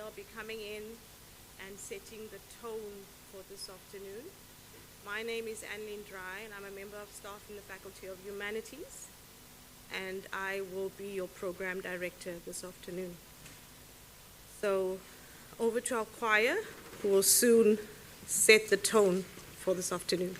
will be coming in and setting the tone for this afternoon. My name is Annelien Dry, and I'm a member of staff in the Faculty of Humanities, and I will be your program director this afternoon. So, over to our choir, who will soon set the tone for this afternoon.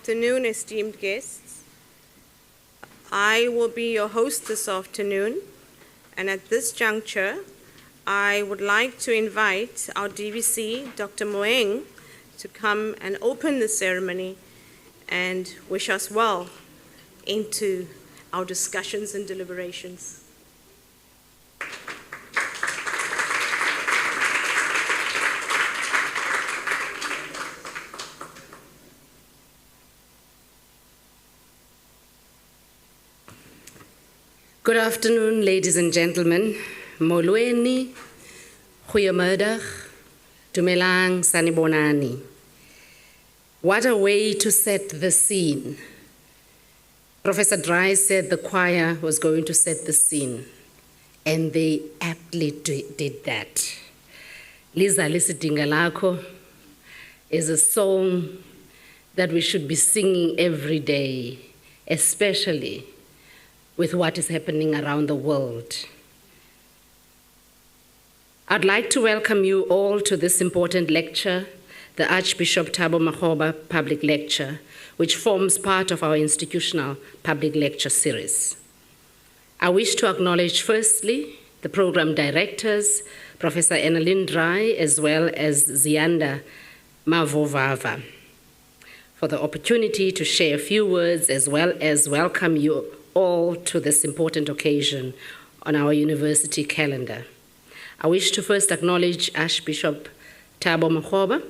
afternoon, esteemed guests. I will be your host this afternoon, and at this juncture, I would like to invite our DVC, Dr. Moeng, to come and open the ceremony and wish us well into our discussions and deliberations. Good afternoon, ladies and gentlemen. Molweni, goeiemiddag, dumelang, sanibonani. What a way to set the scene. Professor Dry said the choir was going to set the scene, and they aptly did that. Liza Lisidinga Lakho is a song that we should be singing every day, especially with what is happening around the world. I'd like to welcome you all to this important lecture, the Archbishop Thabo Makgoba Public Lecture, which forms part of our institutional public lecture series. I wish to acknowledge firstly the program directors, Professor Annelien Dry, as well as Zianda Mavovava, for the opportunity to share a few words as well as welcome you all to this important occasion on our university calendar. I wish to first acknowledge Archbishop Thabo Makgoba,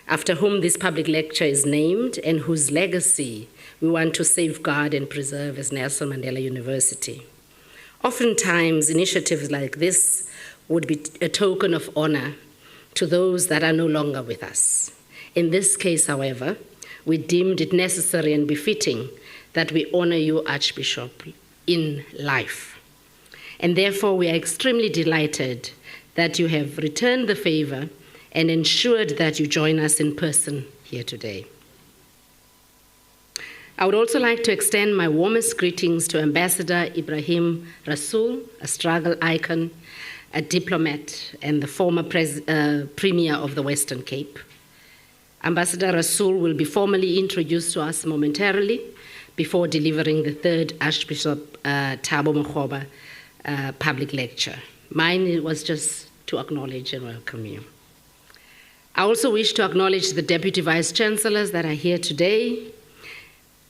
after whom this public lecture is named and whose legacy we want to safeguard and preserve as Nelson Mandela University. Oftentimes, initiatives like this would be a token of honor to those that are no longer with us. In this case, however, we deemed it necessary and befitting that we honor you, Archbishop, in life. And therefore, we are extremely delighted that you have returned the favor and ensured that you join us in person here today. I would also like to extend my warmest greetings to Ambassador Ebrahim Rasool, a struggle icon, a diplomat, and the former Premier of the Western Cape. Ambassador Rasul will be formally introduced to us momentarily before delivering the third Archbishop Thabo Makgoba public lecture. Mine was just to acknowledge and welcome you. I also wish to acknowledge the Deputy Vice Chancellors that are here today,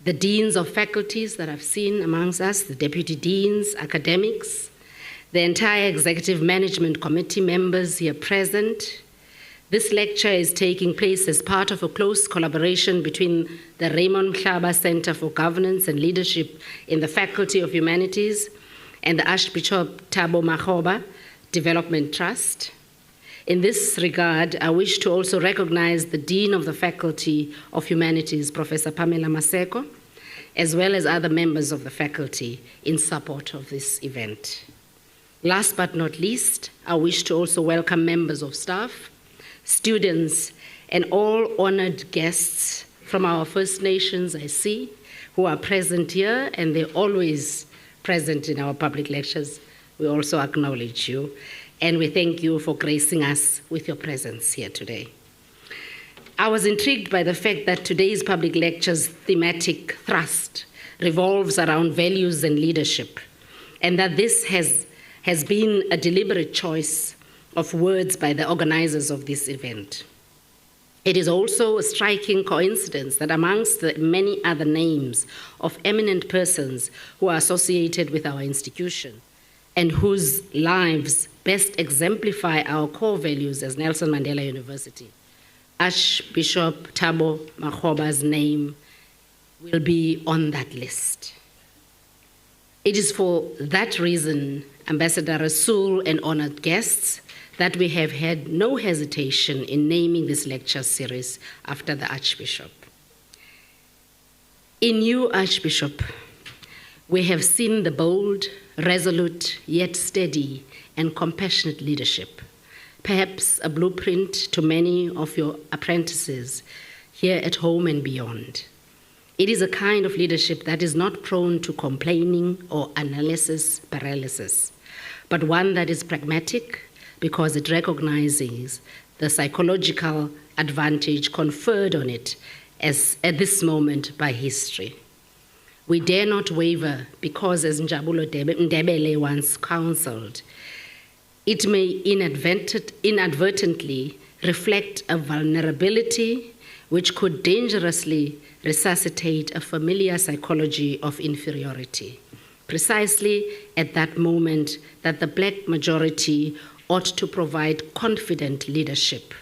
the Deans of Faculties that I've seen amongst us, the Deputy Deans, academics, the entire Executive Management Committee members here present. This lecture is taking place as part of a close collaboration between the Raymond Mhlaba Center for Governance and Leadership in the Faculty of Humanities and the Archbishop Thabo Makgoba Development Trust. In this regard, I wish to also recognize the Dean of the Faculty of Humanities, Professor Pamela Maseko, as well as other members of the faculty in support of this event. Last but not least, I wish to also welcome members of staff, students, and all honored guests from our First Nations, I see, who are present here, and they're always present in our public lectures. We also acknowledge you, and we thank you for gracing us with your presence here today. I was intrigued by the fact that today's public lecture's thematic thrust revolves around values and leadership, and that this has been a deliberate choice of words by the organizers of this event. It is also a striking coincidence that amongst the many other names of eminent persons who are associated with our institution and whose lives best exemplify our core values as Nelson Mandela University, Archbishop Thabo Makgoba's name will be on that list. It is for that reason, Ambassador Rasul and honored guests, that we have had no hesitation in naming this lecture series after the Archbishop. In you, Archbishop, we have seen the bold, resolute, yet steady and compassionate leadership, perhaps a blueprint to many of your apprentices here at home and beyond. It is a kind of leadership that is not prone to complaining or analysis paralysis, but one that is pragmatic, because it recognizes the psychological advantage conferred on it at this moment by history. We dare not waver because, as Njabulo Ndebele once counseled, it may inadvertently reflect a vulnerability which could dangerously resuscitate a familiar psychology of inferiority, precisely at that moment that the black majority ought to provide confident leadership.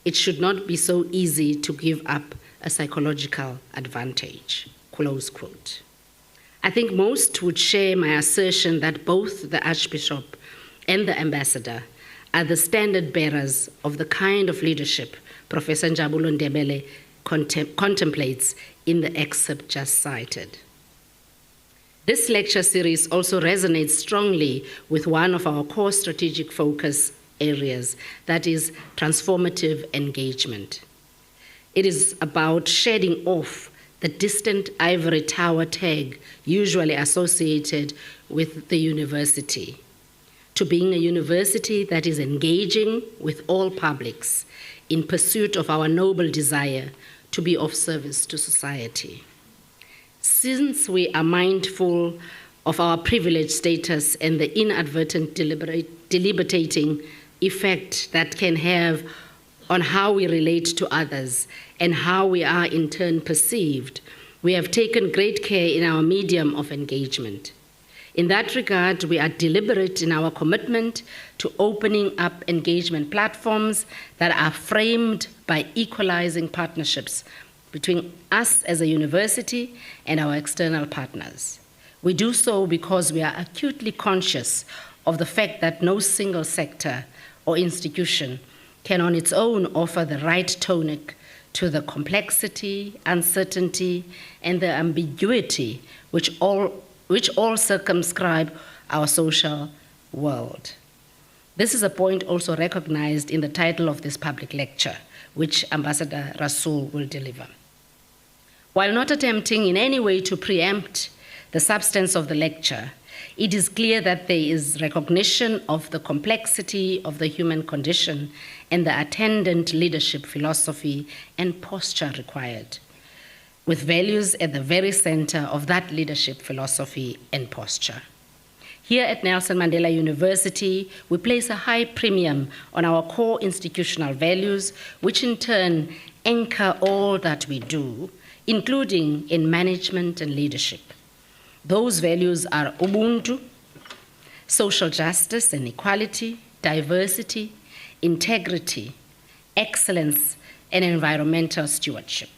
It should not be so easy to give up a psychological advantage, close quote. I think most would share my assertion that both the Archbishop and the Ambassador are the standard bearers of the kind of leadership Professor Njabulo Ndebele contemplates in the excerpt just cited. This lecture series also resonates strongly with one of our core strategic focus areas, that is transformative engagement. It is about shedding off the distant ivory tower tag usually associated with the university, to being a university that is engaging with all publics in pursuit of our noble desire to be of service to society. Since we are mindful of our privileged status and the inadvertent deliberating effect that can have on how we relate to others and how we are in turn perceived, we have taken great care in our medium of engagement. In that regard, we are deliberate in our commitment to opening up engagement platforms that are framed by equalizing partnerships between us as a university and our external partners. We do so because we are acutely conscious of the fact that no single sector or institution can on its own offer the right tonic to the complexity, uncertainty, and the ambiguity which all circumscribe our social world. This is a point also recognized in the title of this public lecture, which Ambassador Rasul will deliver. While not attempting in any way to preempt the substance of the lecture, it is clear that there is recognition of the complexity of the human condition and the attendant leadership philosophy and posture required, with values at the very center of that leadership philosophy and posture. Here at Nelson Mandela University, we place a high premium on our core institutional values, which in turn anchor all that we do, including in management and leadership. Those values are Ubuntu, social justice and equality, diversity, integrity, excellence, and environmental stewardship.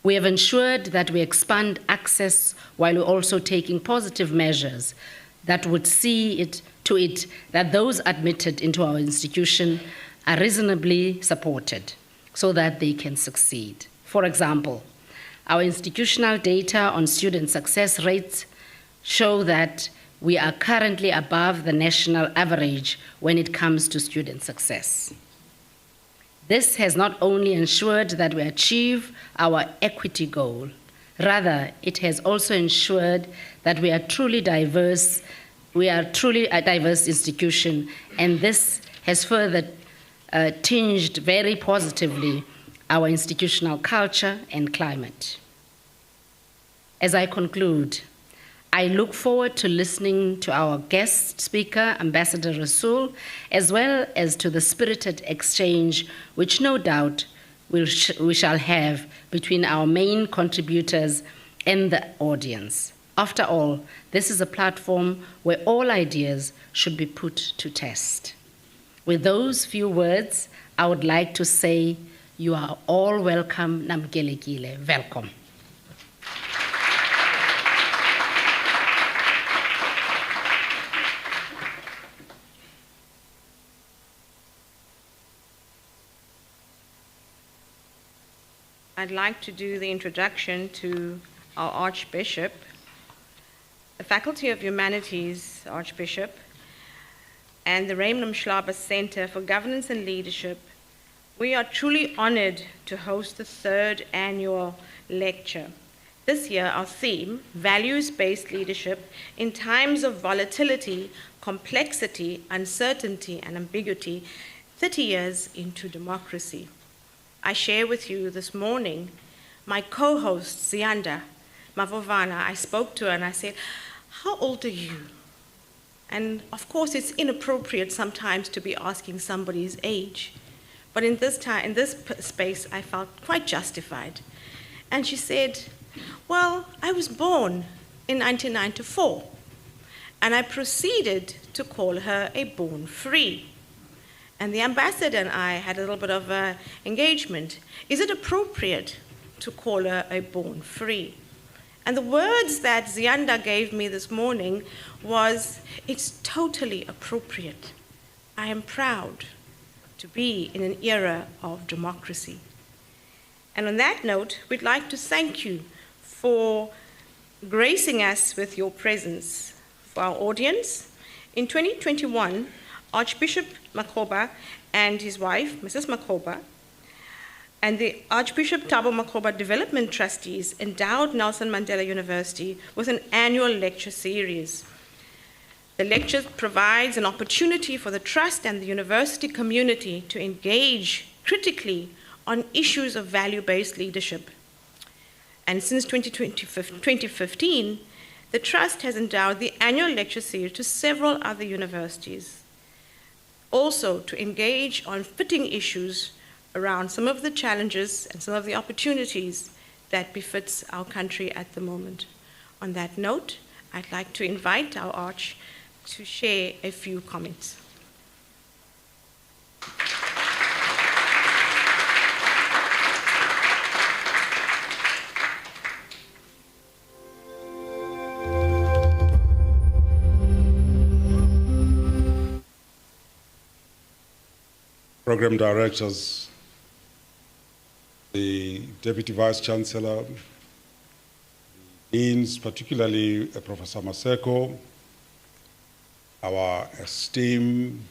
We have ensured that we expand access while also taking positive measures that would see to it that those admitted into our institution are reasonably supported so that they can succeed. For example, our institutional data on student success rates show that we are currently above the national average when it comes to student success. This has not only ensured that we achieve our equity goal, rather it has also ensured that we are truly diverse. We are truly a diverse institution, and this has further tinged very positively our institutional culture and climate. As I conclude, I look forward to listening to our guest speaker, Ambassador Rasul, as well as to the spirited exchange which no doubt we shall have between our main contributors and the audience. After all, this is a platform where all ideas should be put to test. With those few words, I would like to say, you are all welcome, Namgelekile, welcome. I'd like to do the introduction to our Archbishop, the Faculty of Humanities Archbishop, and the Raymond Mhlaba Center for Governance and Leadership. We are truly honored to host the third annual lecture. This year, our theme, Values-Based Leadership in Times of Volatility, Complexity, Uncertainty, and Ambiguity, 30 Years into Democracy. I share with you this morning, my co-host, Ziyanda Mavovana, I spoke to her and I said, "How old are you?" And of course, it's inappropriate sometimes to be asking somebody's age. But in this space, I felt quite justified. And she said, "Well, I was born in 1994." And I proceeded to call her a born free. And the ambassador and I had a little bit of an engagement. Is it appropriate to call her a born free? And the words that Ziyanda gave me this morning was, "It's totally appropriate. I am proud to be in an era of democracy." And on that note, we'd like to thank you for gracing us with your presence. For our audience, in 2021, Archbishop Makgoba and his wife, Mrs. Makgoba, and the Archbishop Thabo Makgoba Development Trustees endowed Nelson Mandela University with an annual lecture series. The lecture provides an opportunity for the trust and the university community to engage critically on issues of value-based leadership. And since 2015, the Trust has endowed the annual lecture series to several other universities, also to engage on fitting issues around some of the challenges and some of the opportunities that befits our country at the moment. On that note, I'd like to invite our Arch to share a few comments. Program directors, the Deputy Vice Chancellor, the deans, particularly Professor Maseko, our esteemed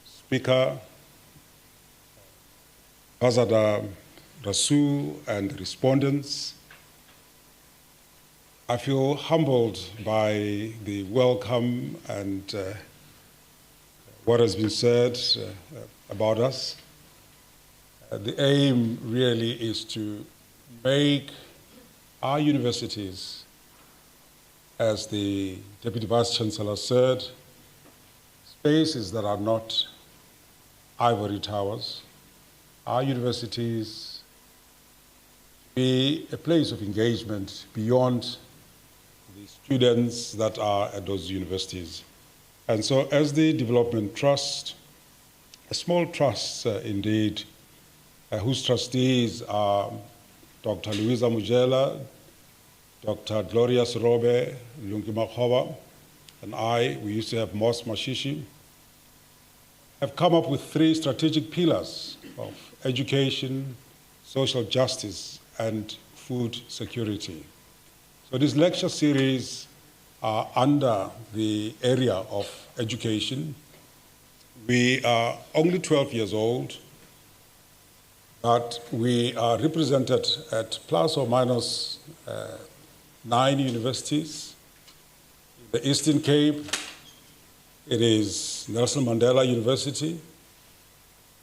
speaker, Ambassador Rasul, and respondents. I feel humbled by the welcome and what has been said about us. The aim really is to make our universities, as the Deputy Vice Chancellor said, spaces that are not ivory towers. Our universities be a place of engagement beyond the students that are at those universities. And so as the Development Trust, a small trust indeed, whose trustees are Dr. Louisa Mujela, Dr. Gloria Sirobe, Lungi Makgoba, and I, we used to have Mos Mashishi, have come up with 3 strategic pillars of education, social justice, and food security. So this lecture series are under the area of education. We are only 12 years old, but we are represented at plus or minus 9 universities. In the Eastern Cape, it is Nelson Mandela University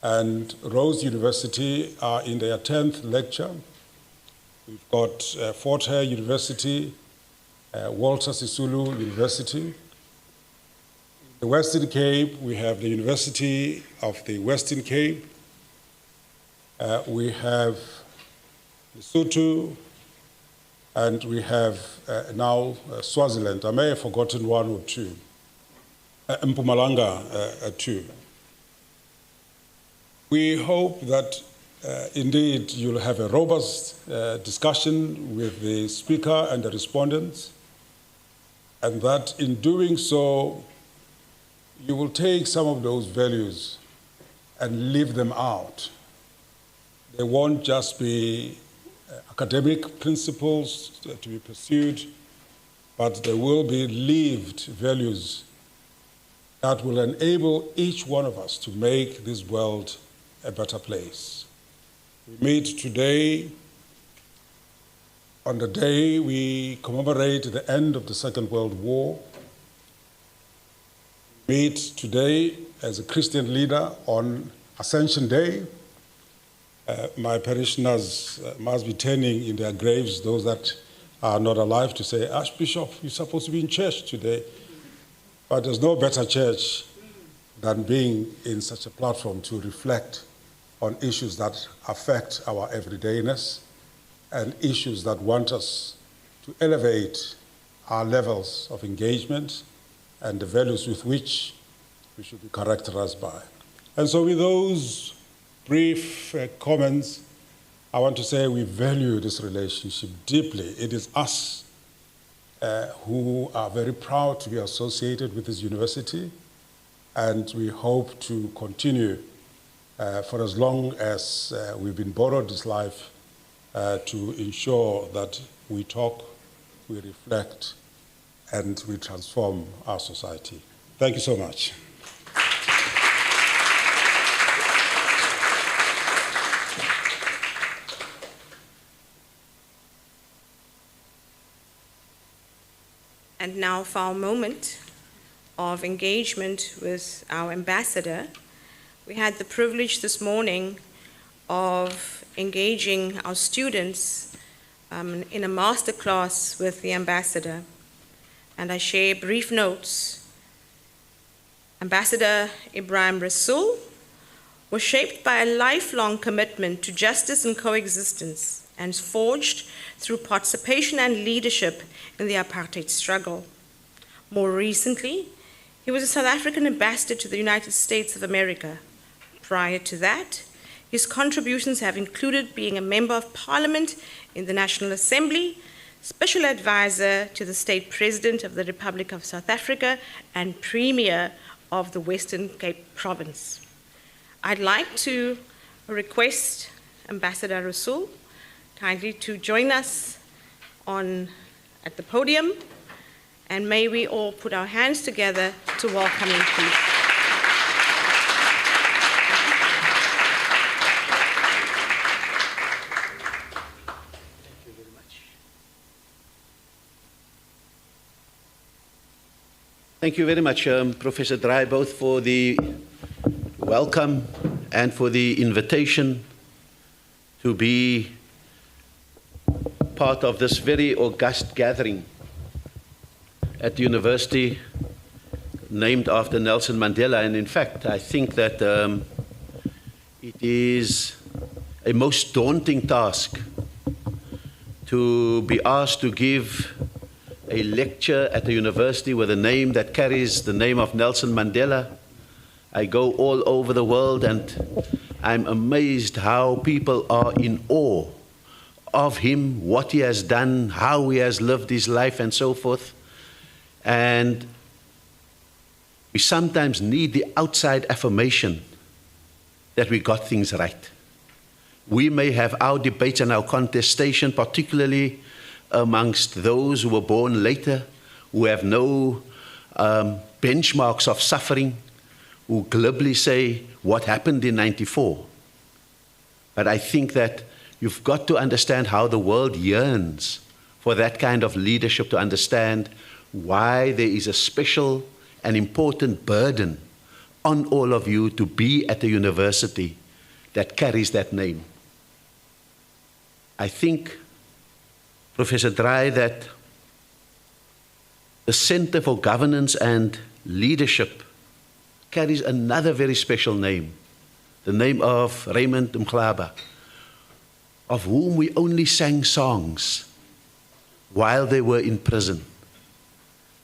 and Rose University are in their 10th lecture. We've got Fort Hare University, Walter Sisulu University. In the Western Cape, we have the University of the Western Cape. We have Lesotho, and we have now Swaziland. I may have forgotten 1 or 2. Mpumalanga, 2. We hope that indeed you'll have a robust discussion with the speaker and the respondents, and that in doing so, you will take some of those values and live them out. They won't just be academic principles to be pursued, but they will be lived values that will enable each one of us to make this world a better place. We meet today on the day we commemorate the end of the Second World War. We meet today as a Christian leader on Ascension Day, My parishioners must be turning in their graves, those that are not alive, to say, Archbishop, you're supposed to be in church today. But there's no better church than being in such a platform to reflect on issues that affect our everydayness and issues that want us to elevate our levels of engagement and the values with which we should be characterized by. And so with those brief comments, I want to say we value this relationship deeply. It is us who are very proud to be associated with this university, and we hope to continue for as long as we've been borrowed this life to ensure that we talk, we reflect, and we transform our society. Thank you so much. And now for our moment of engagement with our ambassador. We had the privilege this morning of engaging our students in a masterclass with the ambassador. And I share brief notes. Ambassador Ebrahim Rasool was shaped by a lifelong commitment to justice and coexistence, and forged through participation and leadership in the apartheid struggle. More recently, he was a South African ambassador to the United States of America. Prior to that, his contributions have included being a member of Parliament in the National Assembly, Special Advisor to the State President of the Republic of South Africa, and Premier of the Western Cape Province. I'd like to request Ambassador Rasul kindly to join us at the podium, and may we all put our hands together to welcome him, please. Thank you very much, Professor Dry, both for the welcome and for the invitation to be part of this very august gathering at the university named after Nelson Mandela. And in fact, I think that it is a most daunting task to be asked to give a lecture at a university with a name that carries the name of Nelson Mandela. I go all over the world and I'm amazed how people are in awe of him, what he has done, how he has lived his life and so forth. And we sometimes need the outside affirmation that we got things right. We may have our debates and our contestation, particularly amongst those who were born later, who have no benchmarks of suffering, who glibly say what happened in '94. But I think that you've got to understand how the world yearns for that kind of leadership, to understand why there is a special and important burden on all of you to be at a university that carries that name. I think, Professor Dry, that the Center for Governance and Leadership carries another very special name, the name of Raymond Mhlaba, of whom we only sang songs while they were in prison.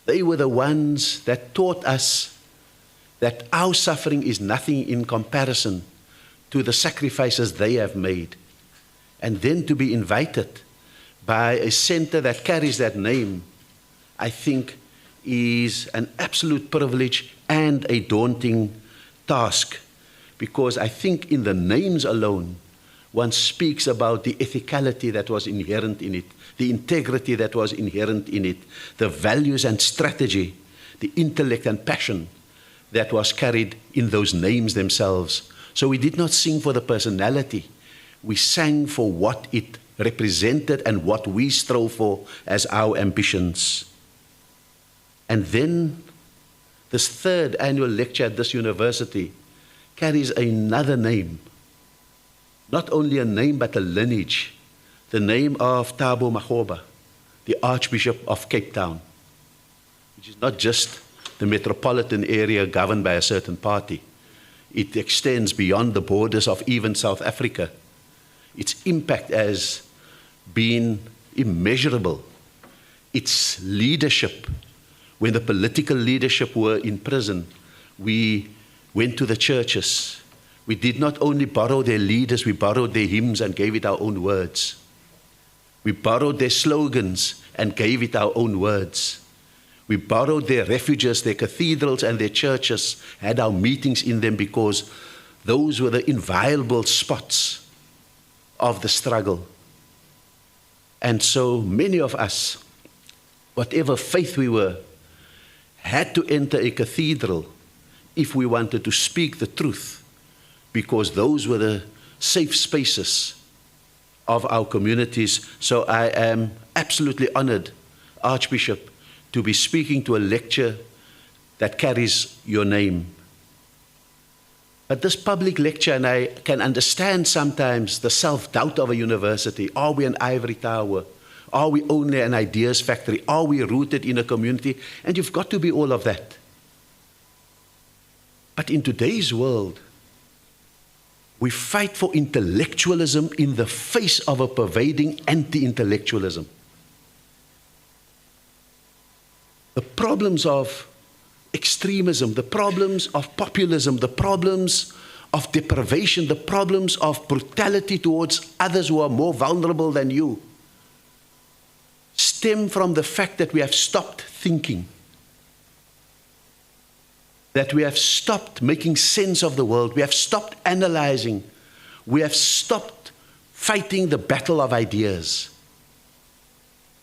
They were the ones that taught us that our suffering is nothing in comparison to the sacrifices they have made. And then to be invited by a center that carries that name, I think is an absolute privilege and a daunting task, because I think in the names alone, one speaks about the ethicality that was inherent in it, the integrity that was inherent in it, the values and strategy, the intellect and passion that was carried in those names themselves. So we did not sing for the personality. We sang for what it represented and what we strove for as our ambitions. And then this third annual lecture at this university carries another name, not only a name but a lineage, the name of Thabo Makgoba, the Archbishop of Cape Town, which is not just the metropolitan area governed by a certain party. It extends beyond the borders of even South Africa. Its impact has been immeasurable. Its leadership, when the political leadership were in prison, we went to the churches. We did not only borrow their leaders, we borrowed their hymns and gave it our own words. We borrowed their slogans and gave it our own words. We borrowed their refuges, their cathedrals and their churches, had our meetings in them because those were the inviolable spots of the struggle. And so many of us, whatever faith we were, had to enter a cathedral if we wanted to speak the truth, because those were the safe spaces of our communities. So I am absolutely honored, Archbishop, to be speaking to a lecture that carries your name. But this public lecture, and I can understand sometimes the self-doubt of a university. Are we an ivory tower? Are we only an ideas factory? Are we rooted in a community? And you've got to be all of that. But in today's world, we fight for intellectualism in the face of a pervading anti-intellectualism. The problems of extremism, the problems of populism, the problems of deprivation, the problems of brutality towards others who are more vulnerable than you, stem from the fact that we have stopped thinking, that we have stopped making sense of the world, we have stopped analyzing, we have stopped fighting the battle of ideas.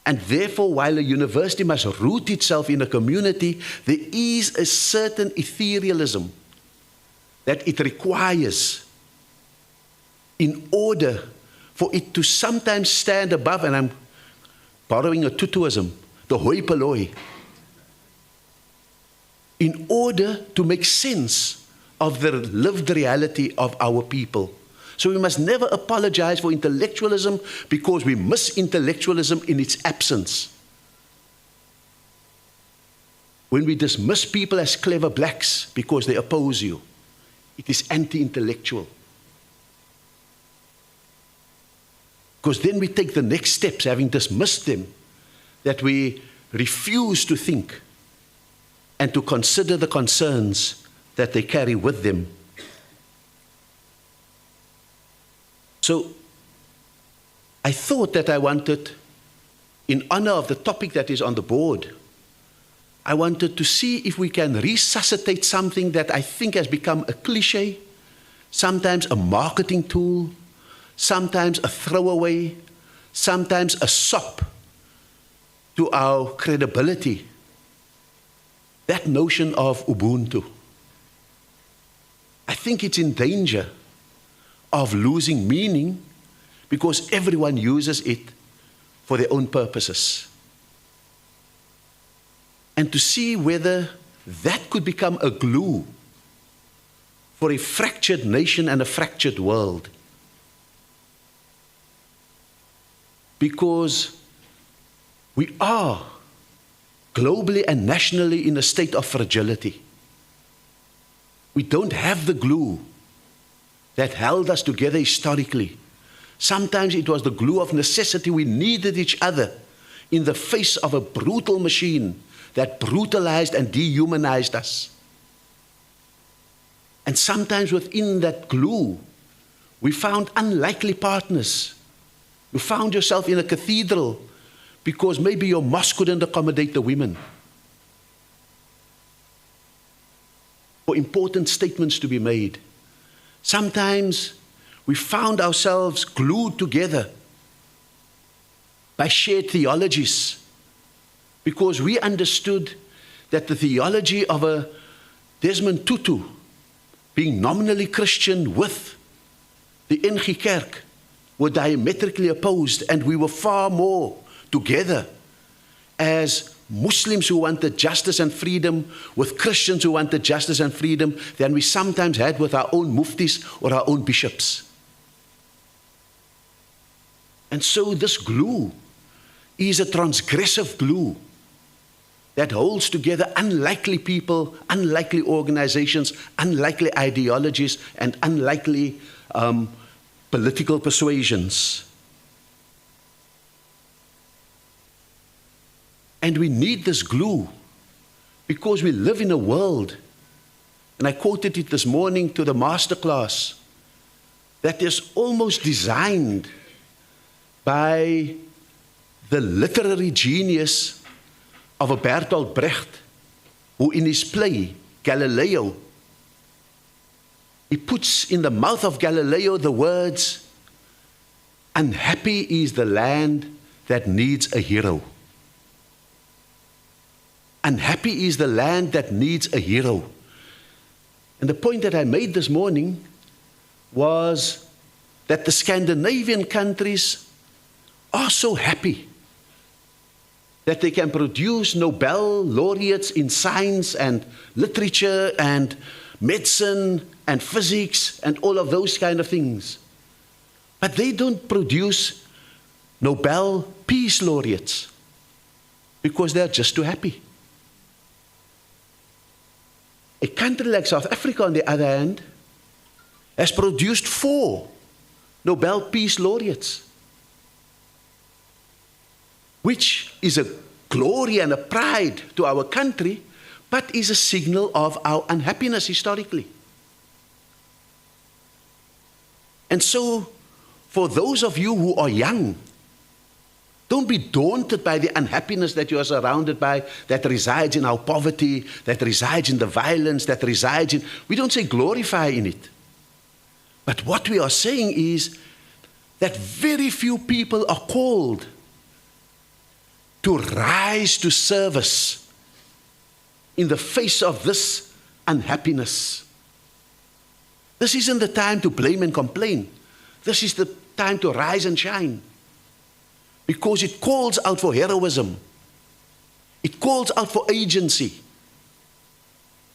And therefore, while a university must root itself in a community, there is a certain etherealism that it requires in order for it to sometimes stand above, and I'm borrowing a Tutuism, the hoi polloi, in order to make sense of the lived reality of our people. So we must never apologize for intellectualism because we miss intellectualism in its absence. When we dismiss people as clever blacks because they oppose you, it is anti-intellectual. Because then we take the next steps, having dismissed them, that we refuse to think and to consider the concerns that they carry with them. So I thought that I wanted, in honor of the topic that is on the board, I wanted to see if we can resuscitate something that I think has become a cliche, sometimes a marketing tool, sometimes a throwaway, sometimes a sop to our credibility. That notion of Ubuntu. I think it's in danger of losing meaning because everyone uses it for their own purposes. And to see whether that could become a glue for a fractured nation and a fractured world. Because we are globally and nationally in a state of fragility. We don't have the glue that held us together historically. Sometimes it was the glue of necessity. We needed each other in the face of a brutal machine that brutalized and dehumanized us. And sometimes within that glue, we found unlikely partners. You found yourself in a cathedral because maybe your mosque couldn't accommodate the women. For important statements to be made. Sometimes we found ourselves glued together by shared theologies because we understood that the theology of a Desmond Tutu being nominally Christian with the NG Kerk were diametrically opposed, and we were far more together as Muslims who wanted justice and freedom with Christians who wanted justice and freedom than we sometimes had with our own muftis or our own bishops. And so this glue is a transgressive glue that holds together unlikely people, unlikely organizations, unlikely ideologies, and unlikely political persuasions. And we need this glue because we live in a world, and I quoted it this morning to the masterclass, that is almost designed by the literary genius of a Bertolt Brecht, who in his play, Galileo, he puts in the mouth of Galileo the words, "Unhappy is the land that needs a hero." Unhappy is the land that needs a hero. And the point that I made this morning was that the Scandinavian countries are so happy that they can produce Nobel laureates in science and literature and medicine and physics and all of those kind of things. But they don't produce Nobel Peace Laureates because they're just too happy. A country like South Africa, on the other hand, has produced 4 Nobel Peace Laureates, which is a glory and a pride to our country, but is a signal of our unhappiness historically. And so, for those of you who are young, don't be daunted by the unhappiness that you are surrounded by, that resides in our poverty, that resides in the violence, that resides in... We don't say glorify in it. But what we are saying is that very few people are called to rise to service in the face of this unhappiness. This isn't the time to blame and complain. This is the time to rise and shine. Because it calls out for heroism. It calls out for agency.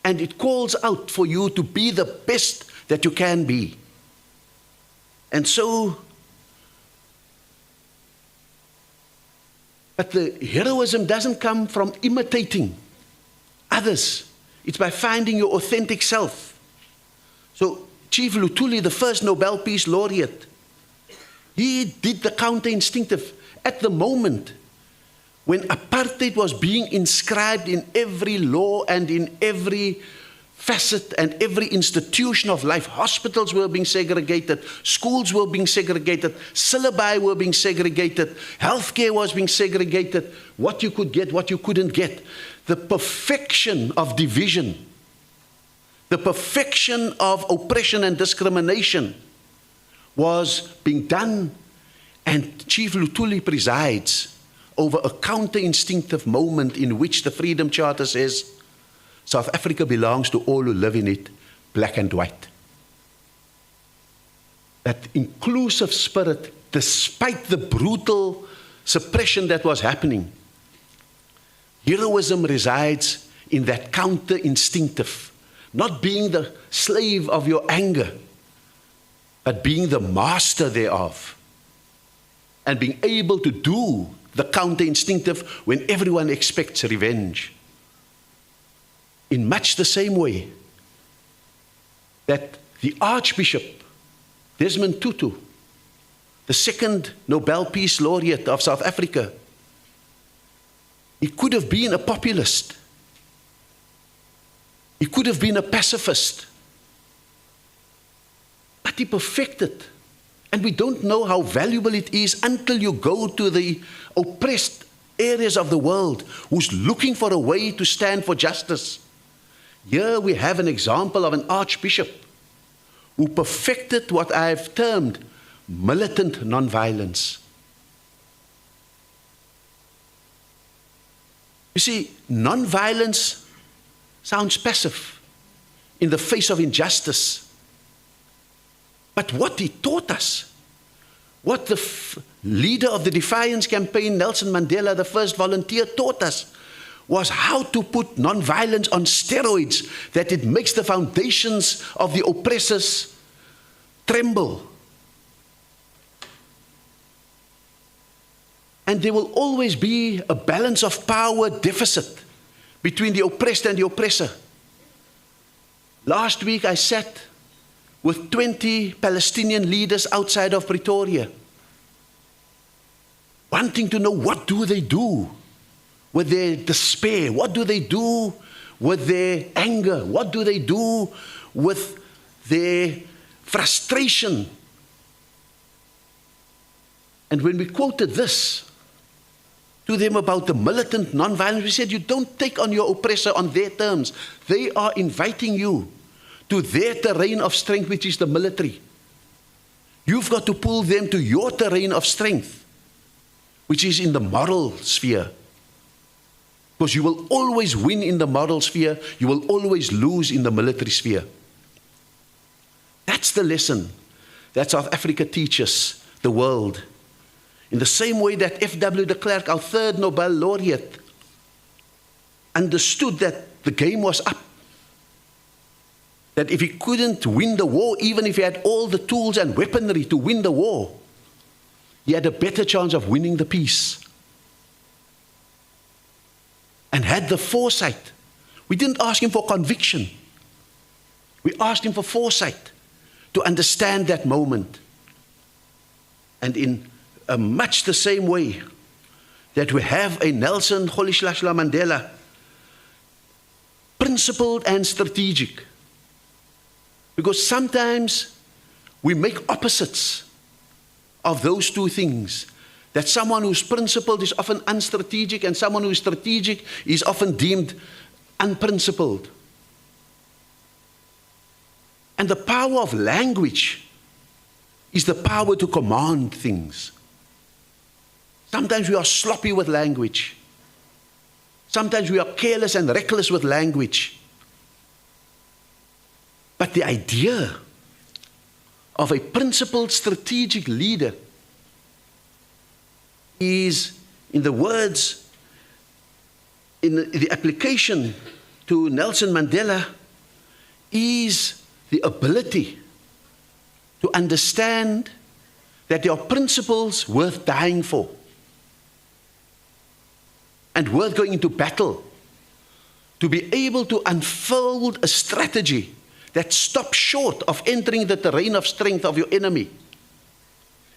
And it calls out for you to be the best that you can be. And so, but the heroism doesn't come from imitating others. It's by finding your authentic self. So Chief Luthuli, the first Nobel Peace Laureate, he did the counter-instinctive. At the moment when apartheid was being inscribed in every law and in every facet and every institution of life, hospitals were being segregated, schools were being segregated, syllabi were being segregated, healthcare was being segregated, what you could get, what you couldn't get. The perfection of division, the perfection of oppression and discrimination was being done. And Chief Luthuli presides over a counter-instinctive moment in which the Freedom Charter says, South Africa belongs to all who live in it, black and white. That inclusive spirit, despite the brutal suppression that was happening, heroism resides in that counter-instinctive, not being the slave of your anger, but being the master thereof. And being able to do the counter-instinctive when everyone expects revenge. In much the same way that the Archbishop Desmond Tutu, the second Nobel Peace Laureate of South Africa, he could have been a populist. He could have been a pacifist. But he perfected. And we don't know how valuable it is until you go to the oppressed areas of the world who's looking for a way to stand for justice. Here we have an example of an archbishop who perfected what I've termed militant nonviolence. You see, nonviolence sounds passive in the face of injustice. But what he taught us, what the leader of the Defiance Campaign, Nelson Mandela, the first volunteer, taught us, was how to put nonviolence on steroids, that it makes the foundations of the oppressors tremble. And there will always be a balance of power deficit between the oppressed and the oppressor. Last week I sat with 20 Palestinian leaders outside of Pretoria, wanting to know, what do they do with their despair? What do they do with their anger? What do they do with their frustration? And when we quoted this to them about the militant nonviolence, we said, you don't take on your oppressor on their terms. They are inviting you to their terrain of strength, which is the military. You've got to pull them to your terrain of strength, which is in the moral sphere. Because you will always win in the moral sphere, you will always lose in the military sphere. That's the lesson that South Africa teaches the world. In the same way that F.W. de Klerk, our third Nobel laureate, understood that the game was up. That if he couldn't win the war, even if he had all the tools and weaponry to win the war, he had a better chance of winning the peace. And had the foresight. We didn't ask him for conviction. We asked him for foresight to understand that moment. And in much the same way that we have a Nelson Rolihlahla Mandela, principled and strategic. Because sometimes we make opposites of those two things. That someone who's principled is often unstrategic, and someone who is strategic is often deemed unprincipled. And the power of language is the power to command things. Sometimes we are sloppy with language. Sometimes we are careless and reckless with language. But the idea of a principled strategic leader is, in the words, in the application to Nelson Mandela, is the ability to understand that there are principles worth dying for and worth going into battle, to be able to unfold a strategy that stops short of entering the terrain of strength of your enemy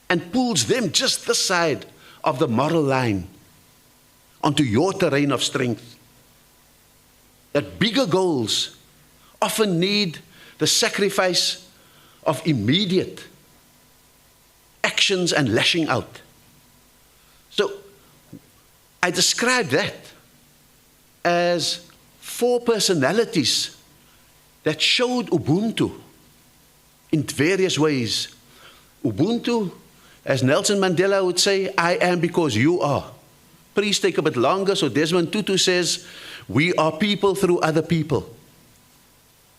and pulls them just this side of the moral line onto your terrain of strength. That bigger goals often need the sacrifice of immediate actions and lashing out. So I describe that as 4 personalities that showed Ubuntu in various ways. Ubuntu, as Nelson Mandela would say, I am because you are. Please take a bit longer. So Desmond Tutu says, we are people through other people.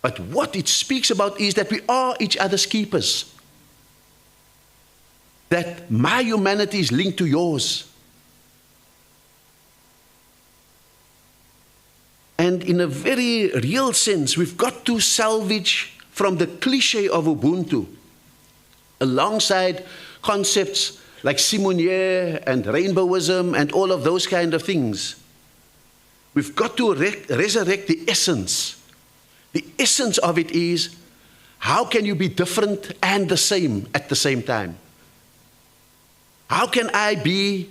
But what it speaks about is that we are each other's keepers. That my humanity is linked to yours. And in a very real sense, we've got to salvage from the cliche of Ubuntu, alongside concepts like Simonier and rainbowism and all of those kind of things. We've got to resurrect the essence. The essence of it is, how can you be different and the same at the same time? How can I be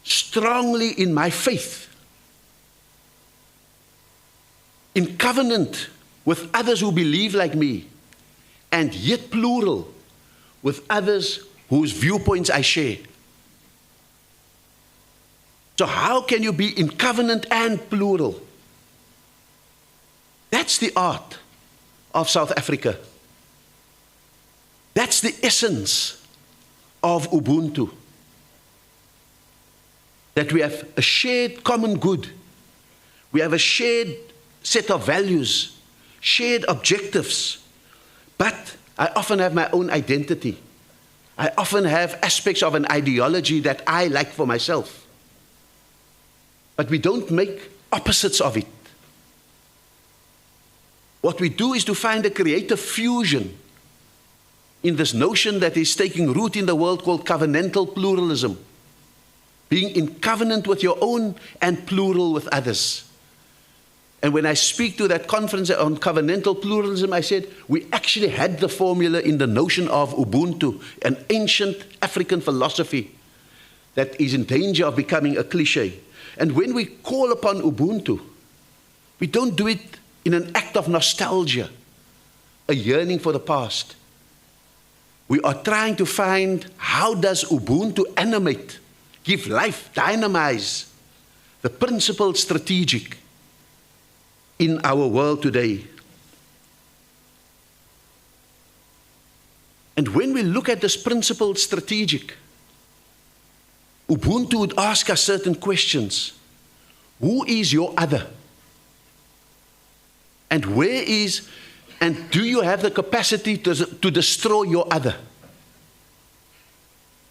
strongly in my faith, in covenant with others who believe like me, and yet plural with others whose viewpoints I share? So how can you be in covenant and plural? That's the art of South Africa. That's the essence of Ubuntu. That we have a shared common good. We have a shared set of values, shared objectives. But I often have my own identity. I often have aspects of an ideology that I like for myself. But we don't make opposites of it. What we do is to find a creative fusion in this notion that is taking root in the world called covenantal pluralism. being in covenant with your own and plural with others. And when I speak to that conference on covenantal pluralism, I said, we actually had the formula in the notion of Ubuntu, an ancient African philosophy that is in danger of becoming a cliche. And when we call upon Ubuntu, we don't do it in an act of nostalgia, a yearning for the past. We are trying to find how does Ubuntu animate, give life, dynamize the principled strategic in our world today. And when we look at this principled strategic, Ubuntu would ask us certain questions. Who is your other? And where is, and do you have the capacity to destroy your other?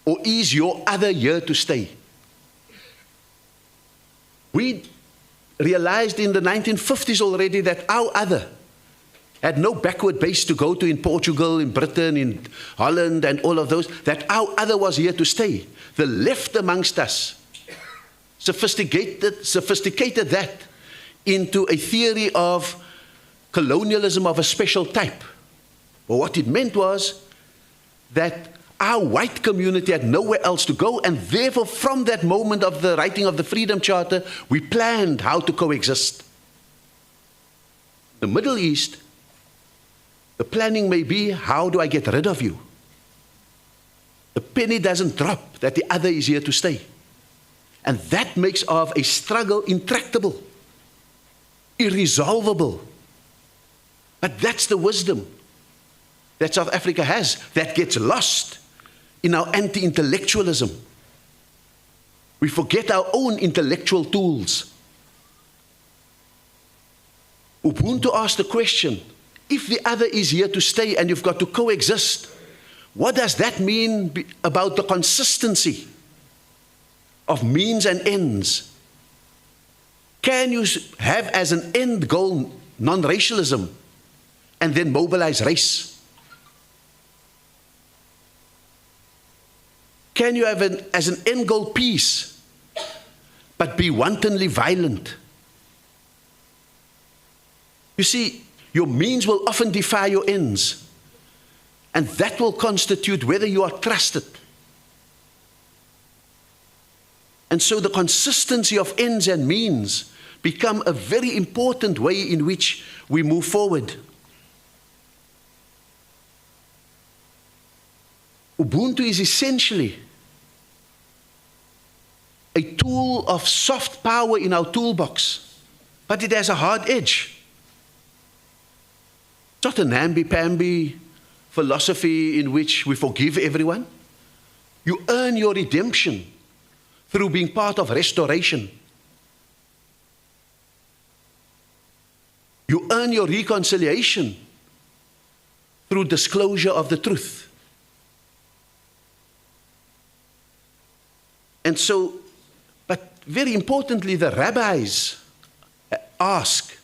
Or is your other here to stay? We realized in the 1950s already that our other had no backward base to go to in Portugal, in Britain, in Holland, and all of those, that our other was here to stay. The left amongst us sophisticated that into a theory of colonialism of a special type. But what it meant was that our white community had nowhere else to go, and therefore from that moment of the writing of the Freedom Charter, we planned how to coexist. The Middle East, the planning may be, how do I get rid of you? The penny doesn't drop that the other is here to stay. And that makes of a struggle intractable, irresolvable. But that's the wisdom that South Africa has, that gets lost in our anti-intellectualism. We forget our own intellectual tools. Ubuntu asked the question, if the other is here to stay and you've got to coexist, what does that mean about the consistency of means and ends? Can you have as an end goal non-racialism and then mobilize race? Can you have as an end goal peace, but be wantonly violent? You see, your means will often defy your ends, and that will constitute whether you are trusted. And so the consistency of ends and means become a very important way in which we move forward. Ubuntu is essentially a tool of soft power in our toolbox, but it has a hard edge. It's not a namby-pamby philosophy in which we forgive everyone. You earn your redemption through being part of restoration. You earn your reconciliation through disclosure of the truth. And so, but very importantly, the rabbis ask,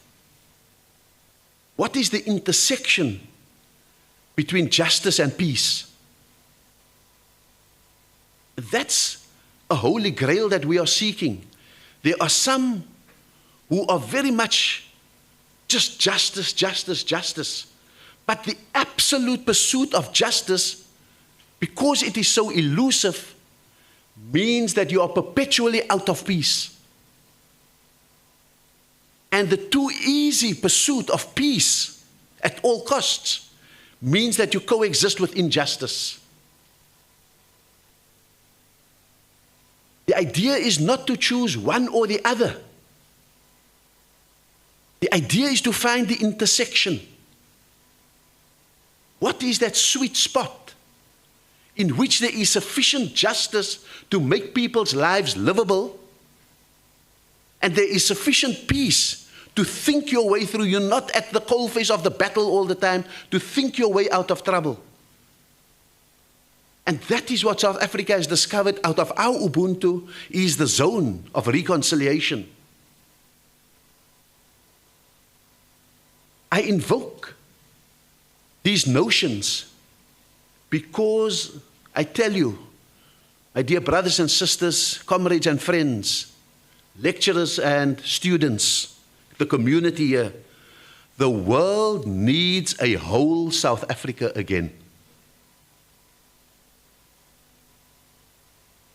what is the intersection between justice and peace? That's a holy grail that we are seeking. There are some who are very much just justice, justice, justice. But the absolute pursuit of justice, because it is so elusive, means that you are perpetually out of peace. And the too easy pursuit of peace at all costs means that you coexist with injustice. The idea is not to choose one or the other. The idea is to find the intersection. What is that sweet spot in which there is sufficient justice to make people's lives livable, and there is sufficient peace to think your way through? You're not at the coalface of the battle all the time, to think your way out of trouble. And that is what South Africa has discovered out of our Ubuntu, is the zone of reconciliation. I invoke these notions because I tell you, My dear brothers and sisters, comrades and friends, lecturers and students, the community here, the world needs a whole South Africa again.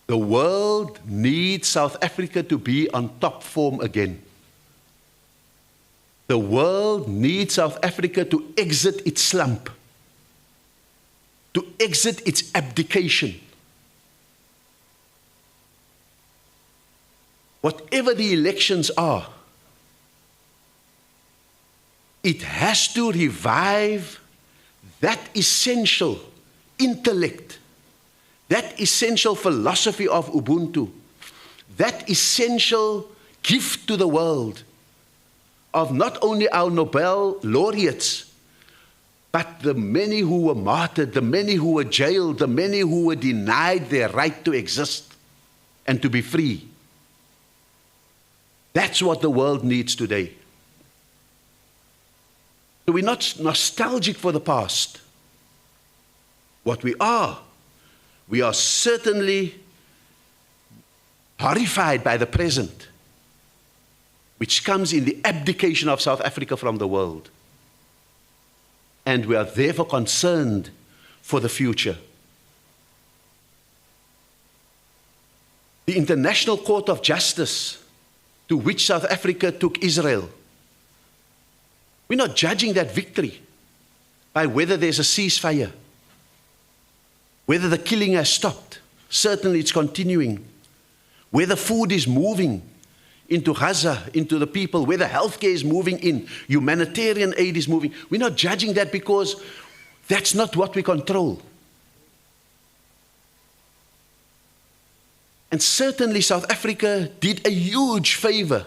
The world needs South Africa to be on top form again. The world needs South Africa to exit its slump, to exit its abdication. Whatever the elections are, it has to revive that essential intellect, that essential philosophy of Ubuntu, that essential gift to the world of not only our Nobel laureates, but the many who were martyred, the many who were jailed, the many who were denied their right to exist and to be free. That's what the world needs today. So we're not nostalgic for the past. What we are certainly horrified by the present, which comes in the abdication of South Africa from the world. And we are therefore concerned for the future. The International Court of Justice, to which South Africa took Israel, we're not judging that victory by whether there's a ceasefire, whether the killing has stopped. Certainly it's continuing. Whether food is moving into Gaza, into the people, whether healthcare is moving in, humanitarian aid is moving. We're not judging that because that's not what we control. And certainly South Africa did a huge favor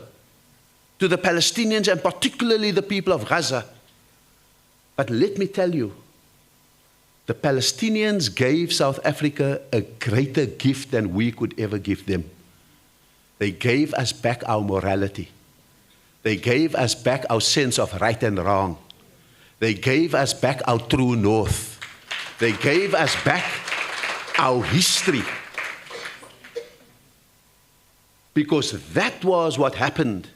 to the Palestinians and particularly the people of Gaza. But let me tell you, the Palestinians gave South Africa a greater gift than we could ever give them. They gave us back our morality. They gave us back our sense of right and wrong. They gave us back our true north. They gave us back our history. Because that was what happened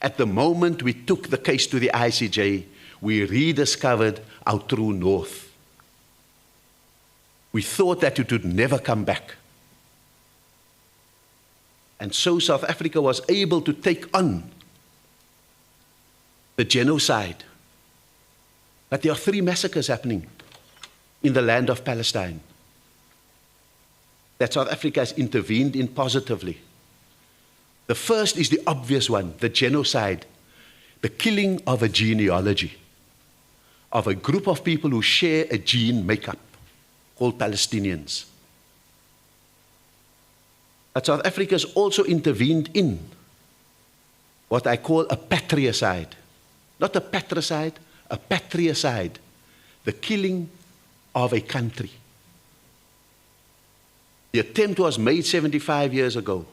at the moment we took the case to the ICJ. We rediscovered our true north. We thought that it would never come back. And so South Africa was able to take on the genocide. But there are 3 massacres happening in the land of Palestine that South Africa has intervened in positively. The first is the obvious one, the genocide, the killing of a genealogy, of a group of people who share a gene makeup called Palestinians. But South Africa has also intervened in what I call a patricide. Not a patricide, a patricide, the killing of a country. The attempt was made 75 years ago.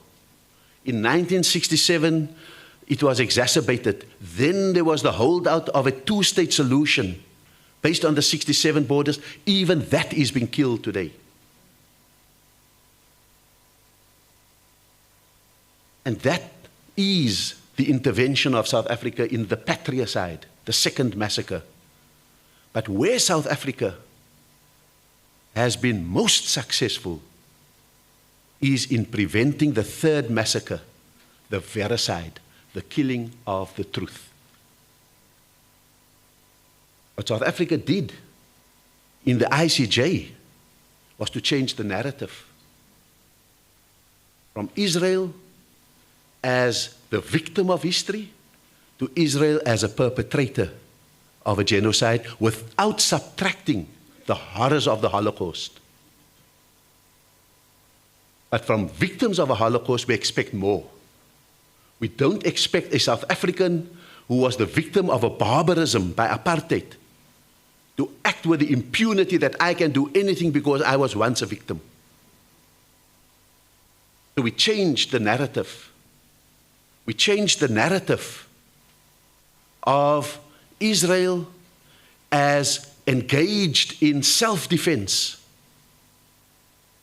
In 1967, it was exacerbated. Then there was the holdout of a 2-state solution based on the 67 borders. Even that is being killed today. And that is the intervention of South Africa in the patricide, the second massacre. But where South Africa has been most successful is in preventing the third massacre, the vericide, the killing of the truth. What South Africa did in the ICJ was to change the narrative from Israel as the victim of history to Israel as a perpetrator of a genocide without subtracting the horrors of the Holocaust. But from victims of a Holocaust, we expect more. We don't expect a South African who was the victim of a barbarism by apartheid to act with the impunity that I can do anything because I was once a victim. So we changed the narrative. We changed the narrative of Israel as engaged in self-defense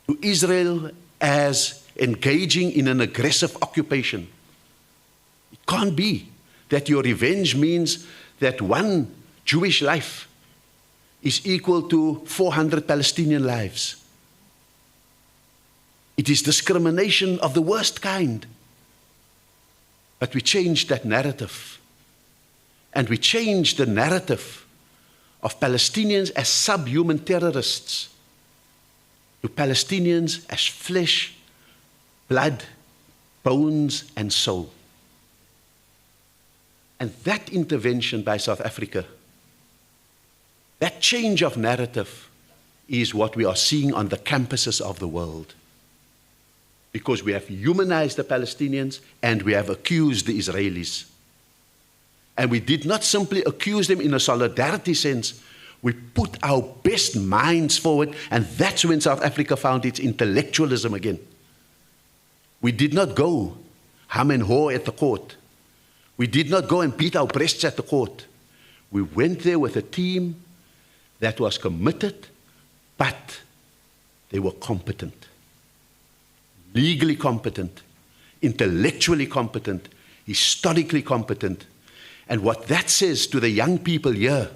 to Israel as engaging in an aggressive occupation. It can't be that your revenge means that one Jewish life is equal to 400 Palestinian lives. It is discrimination of the worst kind. But we changed that narrative. And we changed the narrative of Palestinians as subhuman terrorists to Palestinians as flesh, blood, bones, and soul. And that intervention by South Africa, that change of narrative, is what we are seeing on the campuses of the world. Because we have humanized the Palestinians and we have accused the Israelis. And we did not simply accuse them in a solidarity sense. We put our best minds forward, and that's when South Africa found its intellectualism again. We did not go hum and haw at the court. We did not go and beat our breasts at the court. We went there with a team that was committed, but they were competent. Legally competent, intellectually competent, historically competent. And what that says to the young people here,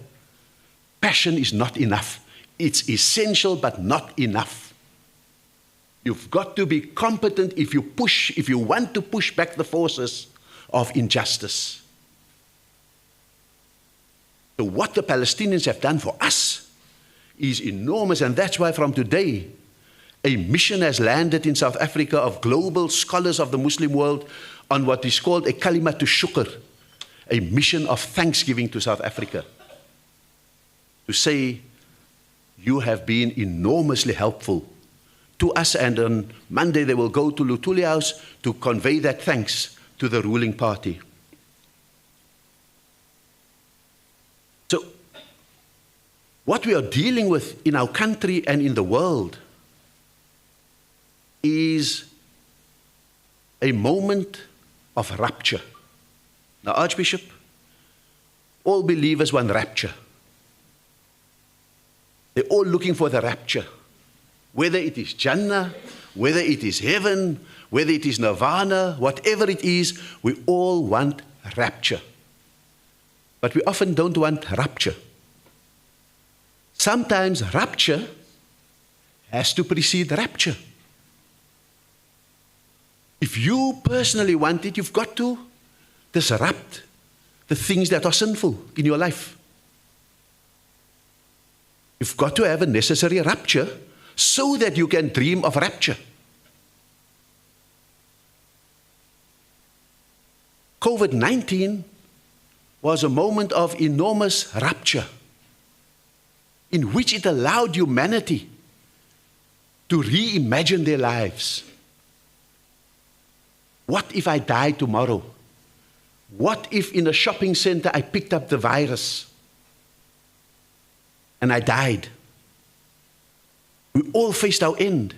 passion is not enough. It's essential, but not enough. You've got to be competent if you want to push back the forces of injustice. So what the Palestinians have done for us is enormous, and that's why from today, a mission has landed in South Africa of global scholars of the Muslim world on what is called a kalimatu shukr, a mission of thanksgiving to South Africa. To say, you have been enormously helpful to us, and on Monday they will go to Luthuli House to convey that thanks to the ruling party. So, what we are dealing with in our country and in the world is a moment of rapture. Now, Archbishop, all believers want rapture. They're all looking for the rapture. Whether it is Jannah, whether it is heaven, whether it is nirvana, whatever it is, we all want rapture. But we often don't want rapture. Sometimes rapture has to precede rapture. If you personally want it, you've got to disrupt the things that are sinful in your life. You've got to have a necessary rapture so that you can dream of rapture. COVID-19 was a moment of enormous rapture in which it allowed humanity to reimagine their lives. What if I die tomorrow? What if in a shopping center I picked up the virus and I died? We all faced our end.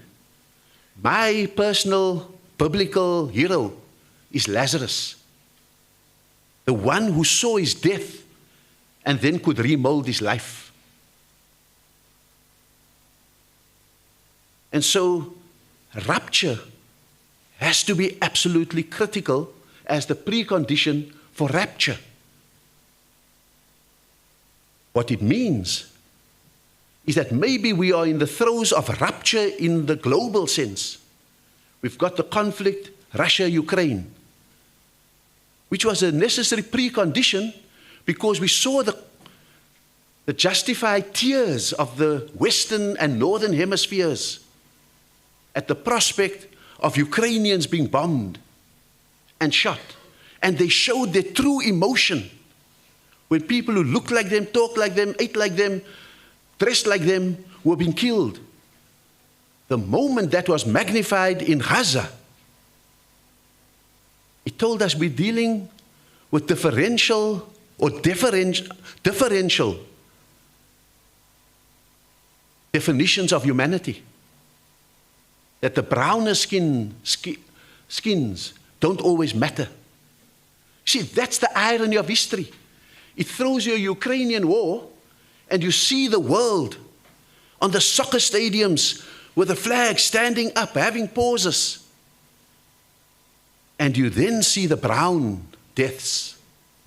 My personal biblical hero is Lazarus, the one who saw his death and then could remold his life. And so, rapture has to be absolutely critical as the precondition for rapture. What it means is that maybe we are in the throes of rapture in the global sense. We've got the conflict, Russia-Ukraine, which was a necessary precondition because we saw the justified tears of the Western and Northern hemispheres at the prospect of Ukrainians being bombed and shot. And they showed their true emotion when people who looked like them, talked like them, ate like them, dressed like them were being killed. The moment that was magnified in Gaza, it told us we're dealing with differential definitions of humanity. That the browner skins don't always matter. See, that's the irony of history. It throws you a Ukrainian war, and you see the world on the soccer stadiums with the flag standing up, having pauses. And you then see the brown deaths,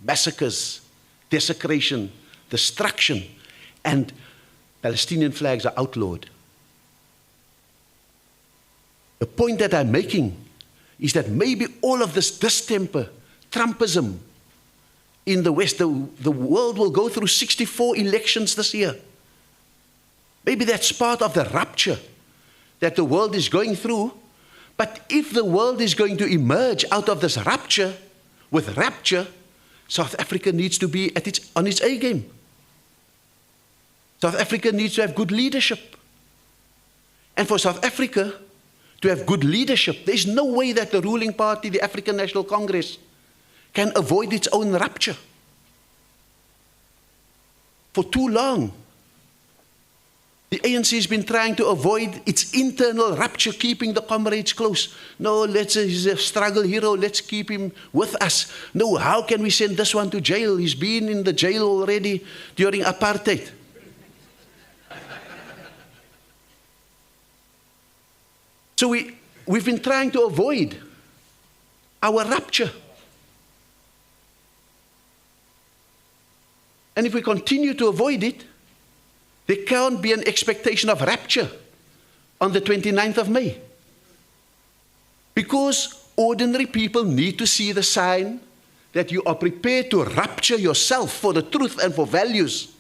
massacres, desecration, destruction, and Palestinian flags are outlawed. The point that I'm making is that maybe all of this distemper, Trumpism in the West, the world will go through 64 elections this year. Maybe that's part of the rupture that the world is going through. But if the world is going to emerge out of this rupture with rapture, South Africa needs to be on its A game. South Africa needs to have good leadership. And for South Africa to have good leadership, there's no way that the ruling party, the African National Congress, can avoid its own rupture. For too long, the ANC has been trying to avoid its internal rupture, keeping the comrades close. No, he's a struggle hero, let's keep him with us. No, how can we send this one to jail? He's been in the jail already during apartheid. So we've been trying to avoid our rupture. And if we continue to avoid it, there can't be an expectation of rapture on the 29th of May. Because ordinary people need to see the sign that you are prepared to rupture yourself for the truth and for values,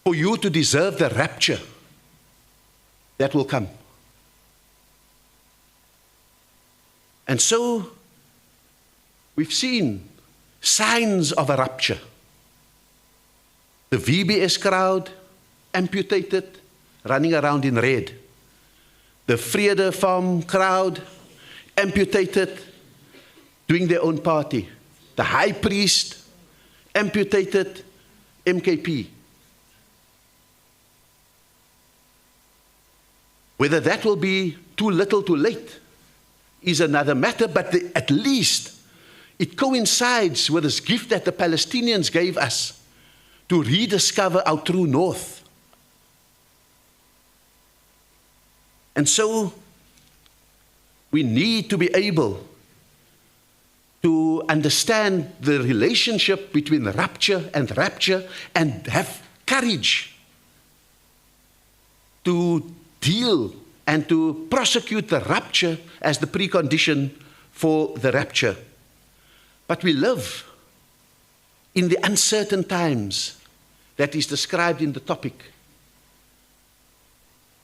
for you to deserve the rapture that will come. And so we've seen signs of a rupture. The VBS crowd, amputated, running around in red. The Vrede Farm crowd, amputated, doing their own party. The high priest, amputated, MKP. Whether that will be too little too late is another matter, but at least it coincides with this gift that the Palestinians gave us to rediscover our true north. And so we need to be able to understand the relationship between rupture and rapture and have courage to deal and to prosecute the rupture as the precondition for the rapture. But we live in the uncertain times that is described in the topic.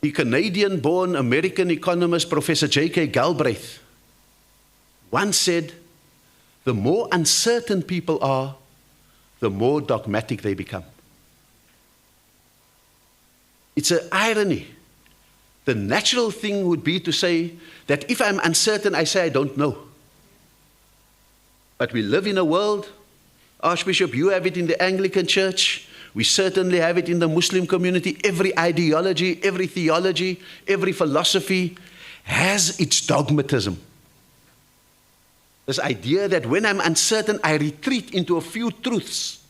The Canadian-born American economist Professor J.K. Galbraith once said, the more uncertain people are, the more dogmatic they become. It's an irony. The natural thing would be to say that if I'm uncertain, I say I don't know. But we live in a world, Archbishop, you have it in the Anglican Church, we certainly have it in the Muslim community. Every ideology, every theology, every philosophy has its dogmatism. This idea that when I'm uncertain, I retreat into a few truths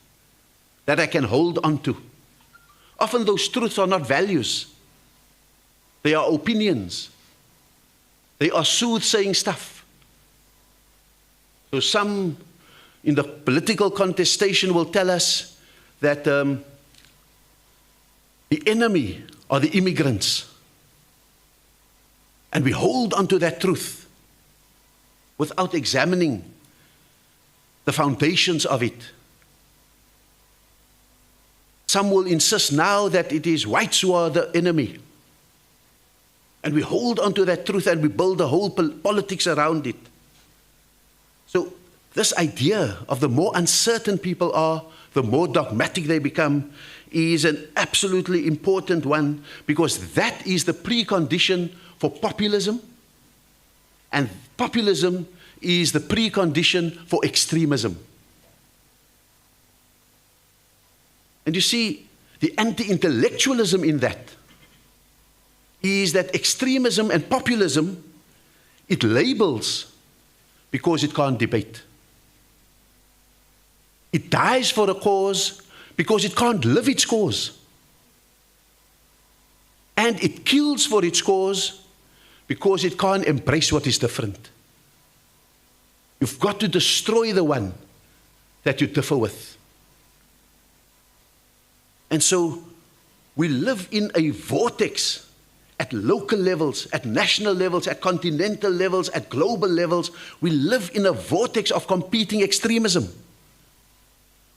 that I can hold on to. Often those truths are not values. They are opinions. They are soothsaying stuff. So some in the political contestation will tell us that the enemy are the immigrants. And we hold on to that truth without examining the foundations of it. Some will insist now that it is whites who are the enemy. And we hold on to that truth and we build a whole politics around it. So this idea of the more uncertain people are, the more dogmatic they become, is an absolutely important one, because that is the precondition for populism, and populism is the precondition for extremism. And you see, the anti-intellectualism in that is that extremism and populism, it labels because it can't debate. It dies for a cause because it can't live its cause. And it kills for its cause because it can't embrace what is different. You've got to destroy the one that you differ with. And so we live in a vortex at local levels, at national levels, at continental levels, at global levels. We live in a vortex of competing extremism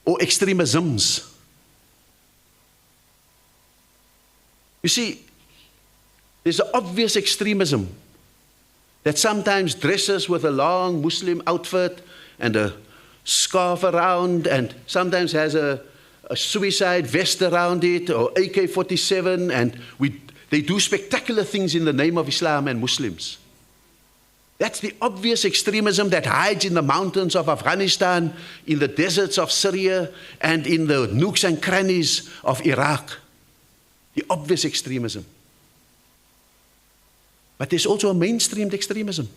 or extremisms. You see, there's an obvious extremism that sometimes dresses with a long Muslim outfit and a scarf around, and sometimes has a suicide vest around it, or AK-47, and they do spectacular things in the name of Islam and Muslims. That's the obvious extremism that hides in the mountains of Afghanistan, in the deserts of Syria, and in the nooks and crannies of Iraq. The obvious extremism. But there's also a mainstreamed extremism.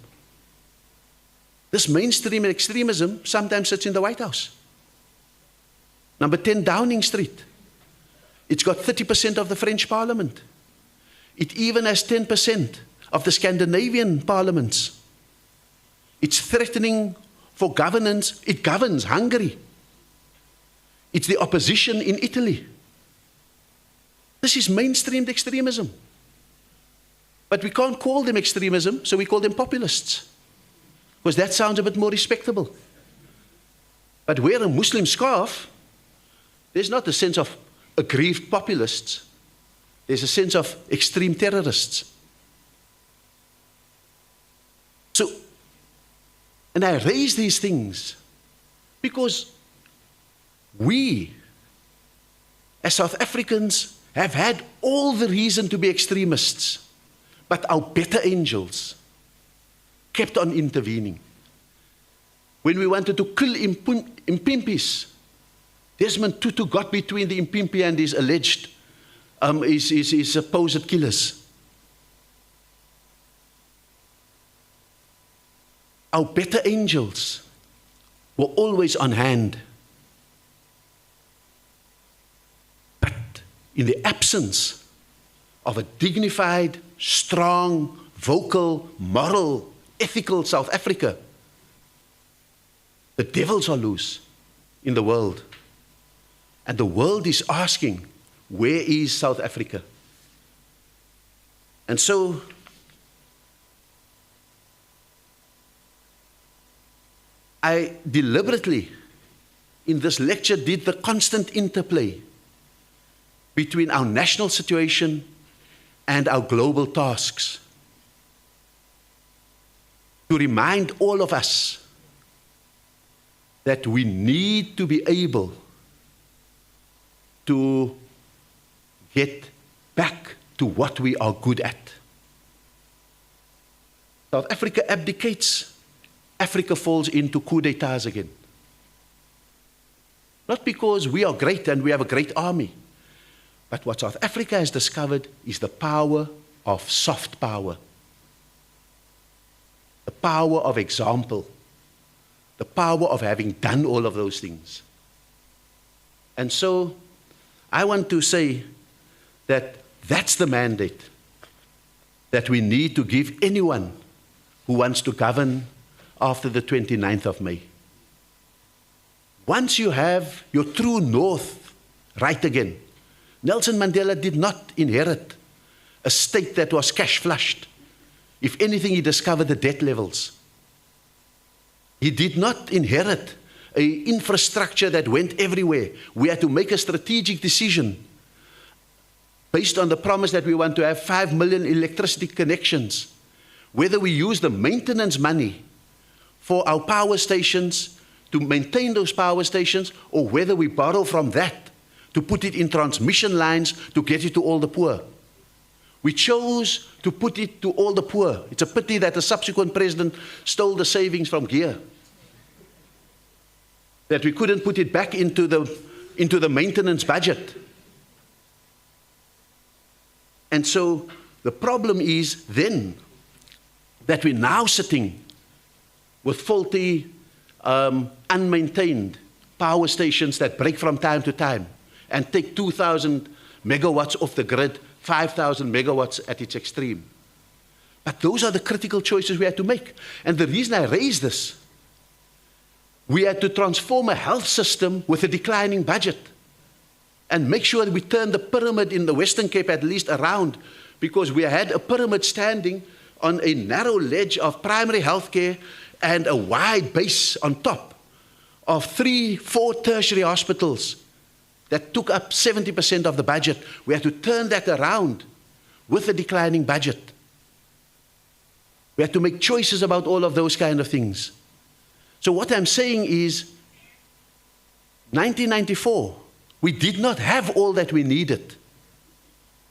This mainstream extremism sometimes sits in the White House. Number 10 Downing Street. It's got 30% of the French Parliament. It even has 10% of the Scandinavian parliaments. It's threatening for governance. It governs Hungary. It's the opposition in Italy. This is mainstreamed extremism. But we can't call them extremism, so we call them populists. Because that sounds a bit more respectable. But wear a Muslim scarf, there's not a sense of aggrieved populists. There's a sense of extreme terrorists. So, and I raise these things because we, as South Africans, have had all the reason to be extremists, but our better angels kept on intervening. When we wanted to kill Impimpis, Desmond Tutu got between the Impimpi and his alleged, his supposed killers. Our better angels were always on hand. But in the absence of a dignified, strong, vocal, moral, ethical South Africa, the devils are loose in the world. And the world is asking, where is South Africa? And so, I deliberately, in this lecture, did the constant interplay between our national situation and our global tasks, to remind all of us that we need to be able to get back to what we are good at. South Africa abdicates, Africa falls into coup d'etats again. Not because we are great and we have a great army, but what South Africa has discovered is the power of soft power, the power of example, the power of having done all of those things. And so, I want to say that that's the mandate that we need to give anyone who wants to govern after the 29th of May. Once you have your true north right again, Nelson Mandela did not inherit a state that was cash flushed. If anything, he discovered the debt levels. He did not inherit an infrastructure that went everywhere. We had to make a strategic decision based on the promise that we want to have 5 million electricity connections, whether we use the maintenance money for our power stations to maintain those power stations, or whether we borrow from that to put it in transmission lines to get it to all the poor. We chose to put it to all the poor. It's a pity that the subsequent president stole the savings from Gear, that we couldn't put it back into the maintenance budget. And so the problem is then that we're now sitting with faulty, unmaintained power stations that break from time to time and take 2,000 megawatts off the grid 5,000 megawatts at its extreme. But those are the critical choices we had to make. And the reason I raise this, we had to transform a health system with a declining budget and make sure that we turn the pyramid in the Western Cape at least around, because we had a pyramid standing on a narrow ledge of primary health care and a wide base on top of 3-4 tertiary hospitals that took up 70% of the budget. We had to turn that around with a declining budget. We had to make choices about all of those kind of things. So what I'm saying is, 1994, we did not have all that we needed.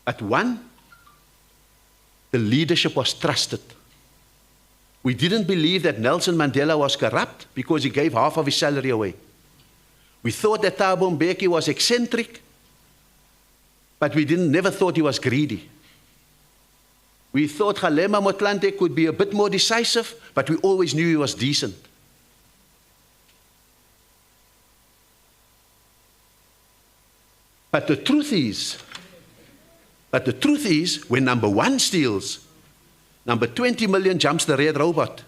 But one, the leadership was trusted. We didn't believe that Nelson Mandela was corrupt because he gave half of his salary away. We thought that Thabo Mbeki was eccentric, but we never thought he was greedy. We thought Kgalema Motlanthe could be a bit more decisive, but we always knew he was decent. But the truth is, when number 1 steals, number 20 million jumps the red robot.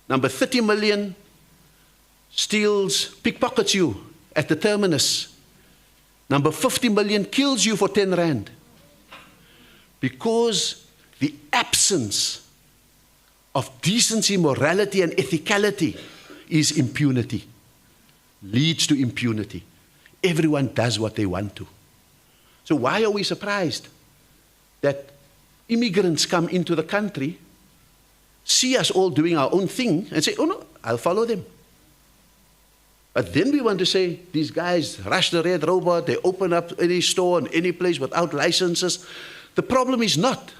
Number 30 million pickpockets you at the terminus. Number 50 million kills you for 10 rand. Because the absence of decency, morality, and ethicality is impunity, leads to impunity. Everyone does what they want to. So why are we surprised that immigrants come into the country, see us all doing our own thing, and say, oh no, I'll follow them. But then we want to say, these guys rush the red robot, they open up any store in any place without licenses. The problem is not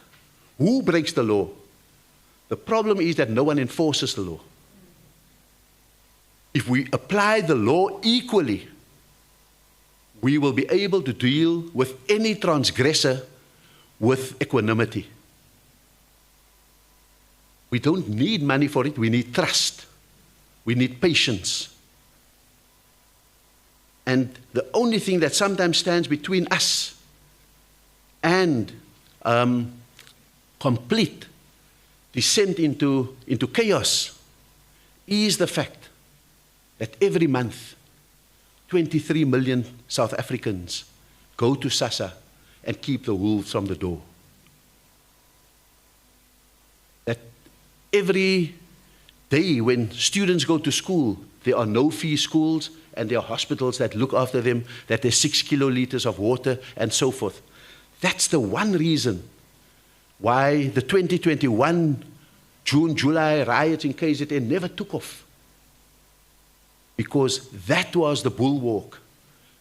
who breaks the law. The problem is that no one enforces the law. If we apply the law equally, we will be able to deal with any transgressor with equanimity. We don't need money for it, we need trust. We need patience. And the only thing that sometimes stands between us and complete descent into chaos is the fact that every month 23 million South Africans go to SASSA and keep the wolves from the door. That every day when students go to school, there are no-fee schools and there are hospitals that look after them, that there's 6 kiloliters of water and so forth. That's the one reason why the 2021 June-July riots in KZN never took off. Because that was the bulwark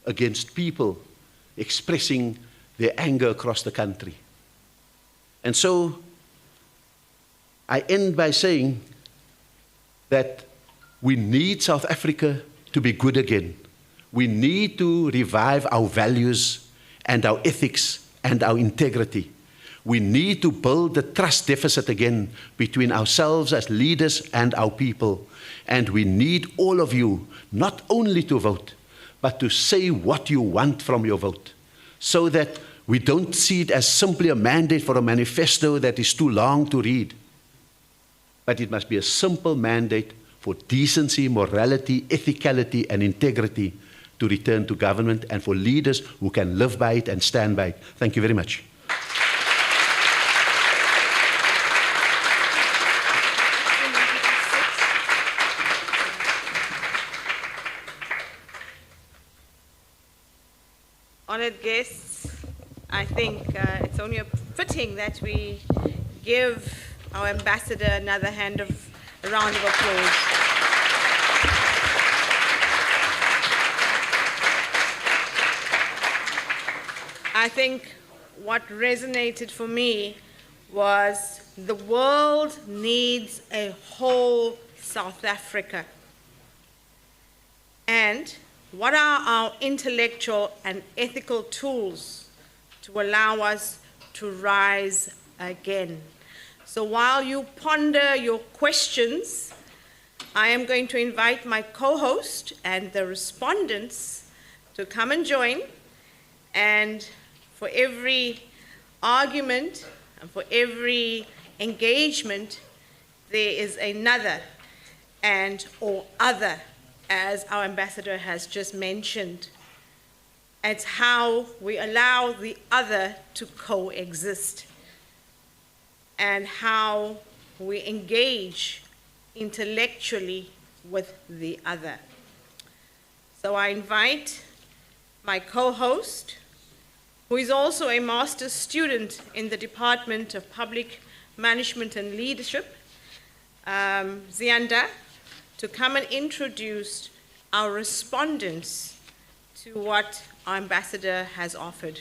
against people expressing their anger across the country. And so I end by saying that we need South Africa to be good again. We need to revive our values and our ethics and our integrity. We need to build the trust deficit again between ourselves as leaders and our people. And we need all of you not only to vote, but to say what you want from your vote, so that we don't see it as simply a mandate for a manifesto that is too long to read. But it must be a simple mandate for decency, morality, ethicality, and integrity to return to government, and for leaders who can live by it and stand by it. Thank you very much. Honored guests, I think it's only fitting that we give our ambassador another a round of applause. I think what resonated for me was the world needs a whole South Africa. And what are our intellectual and ethical tools to allow us to rise again? So while you ponder your questions, I am going to invite my co-host and the respondents to come and join. And for every argument and for every engagement, there is another and or other, as our ambassador has just mentioned. It's how we allow the other to coexist and how we engage intellectually with the other. So I invite my co-host, who is also a master's student in the Department of Public Management and Leadership, Zianda, to come and introduce our respondents to what our ambassador has offered.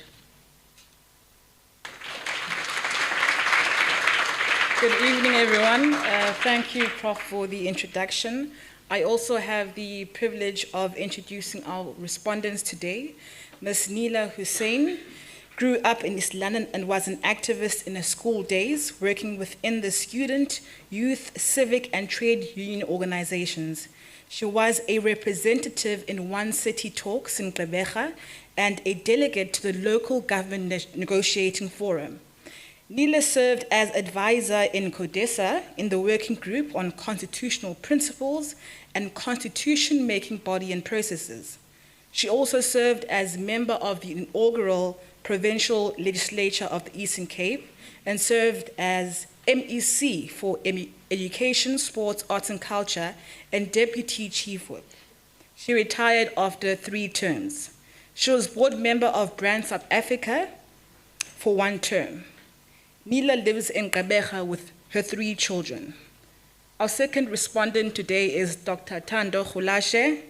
Good evening, everyone. Thank you, Prof, for the introduction. I also have the privilege of introducing our respondents today. Ms. Neela Hussein grew up in East London and was an activist in her school days, working within the student, youth, civic, and trade union organizations. She was a representative in One City Talks in Gqeberha and a delegate to the local government negotiating forum. Neela served as advisor in CODESA in the working group on constitutional principles and constitution-making body and processes. She also served as member of the inaugural provincial legislature of the Eastern Cape and served as MEC for Education, Sports, Arts and Culture and Deputy Chief Whip. She retired after 3 terms. She was board member of Brand South Africa for 1 term. Neela lives in Gqeberha with her 3 children. Our second respondent today is Dr. Thando Khulashe.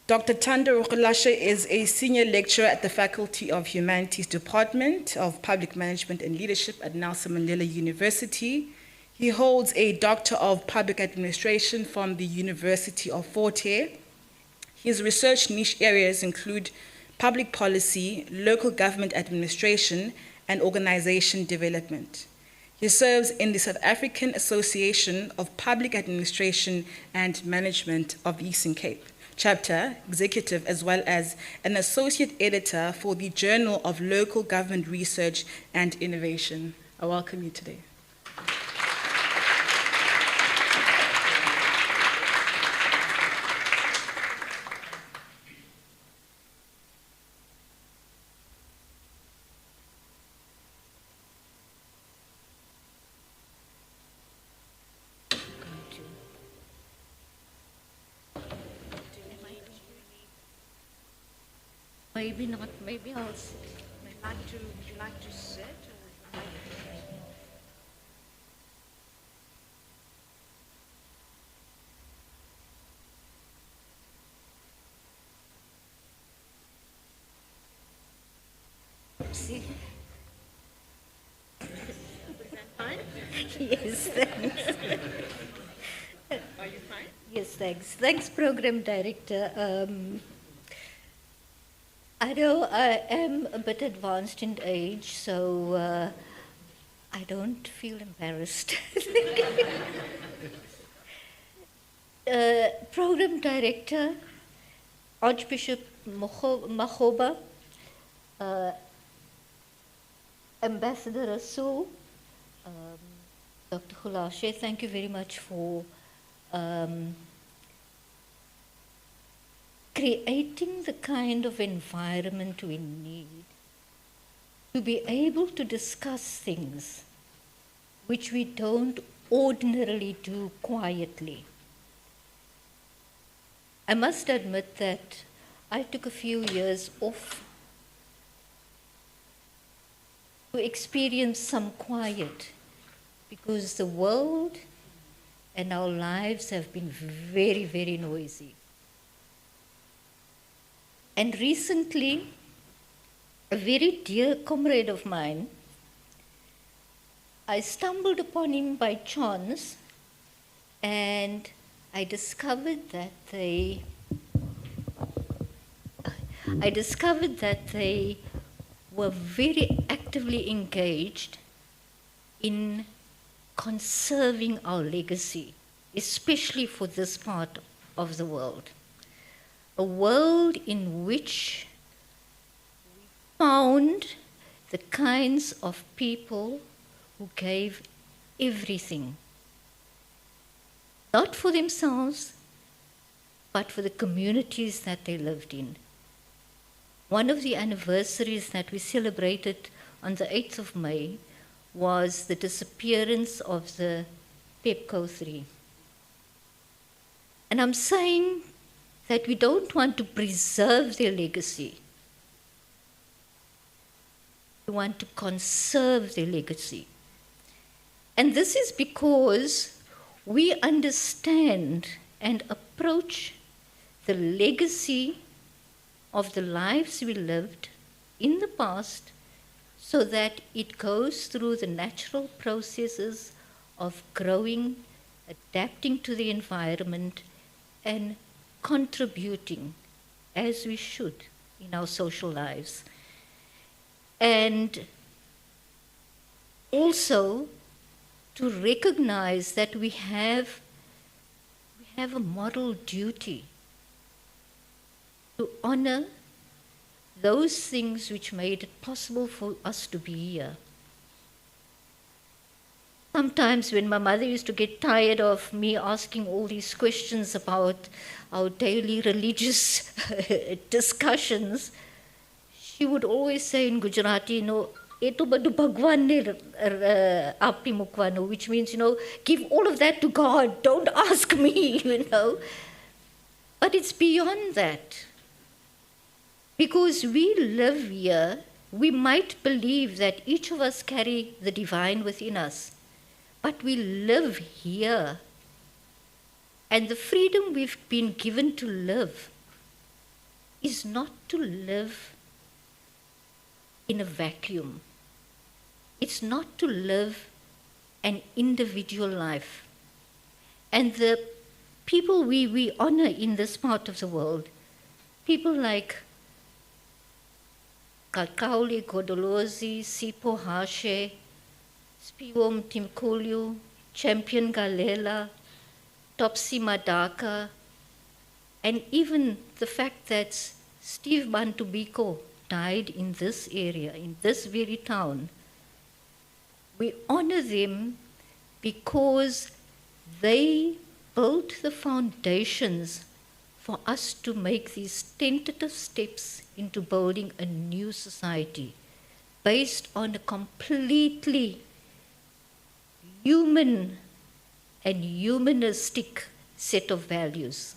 Dr. Thando Khulashe is a senior lecturer at the Faculty of Humanities Department of Public Management and Leadership at Nelson Mandela University. He holds a Doctor of Public Administration from the University of Fort Hare. His research niche areas include public policy, local government administration, and organization development. He serves in the South African Association of Public Administration and Management of the Eastern Cape, chapter executive, as well as an associate editor for the Journal of Local Government Research and Innovation. I welcome you today. Maybe not, maybe I'll sit. Would you like to sit? Or? See? Is that fine? Yes, thanks. Are you fine? Yes, thanks. Thanks, Program Director. I know I am a bit advanced in age, so I don't feel embarrassed. Program Director, Archbishop Makgoba, Ambassador Rasul, Dr. Khulashe, thank you very much for creating the kind of environment we need to be able to discuss things which we don't ordinarily do quietly. I must admit that I took a few years off to experience some quiet because the world and our lives have been very, very noisy. And recently, a very dear comrade of mine, I stumbled upon him by chance, and I discovered that they were very actively engaged in conserving our legacy, especially for this part of the world. A world in which we found the kinds of people who gave everything, not for themselves, but for the communities that they lived in. One of the anniversaries that we celebrated on the 8th of May was the disappearance of the PEPCO 3. And I'm saying that we don't want to preserve their legacy. We want to conserve their legacy. And this is because we understand and approach the legacy of the lives we lived in the past so that it goes through the natural processes of growing, adapting to the environment, and contributing as we should in our social lives. And also to recognize that we have a moral duty to honor those things which made it possible for us to be here. Sometimes when my mother used to get tired of me asking all these questions about our daily religious discussions, she would always say in Gujarati, eto badu Bhagwan ne api mukwano, which means, give all of that to God, don't ask me, But it's beyond that. Because we live here, we might believe that each of us carry the divine within us. But we live here. And the freedom we've been given to live is not to live in a vacuum. It's not to live an individual life. And the people we honor in this part of the world, people like Kalkauli Godolozi, Sipho Hashe, Spiwom Timkulu, Champion Galela, Topsy Madaka, and even the fact that Steve Bantubiko died in this area, in this very town. We honor them because they built the foundations for us to make these tentative steps into building a new society based on a completely human and humanistic set of values.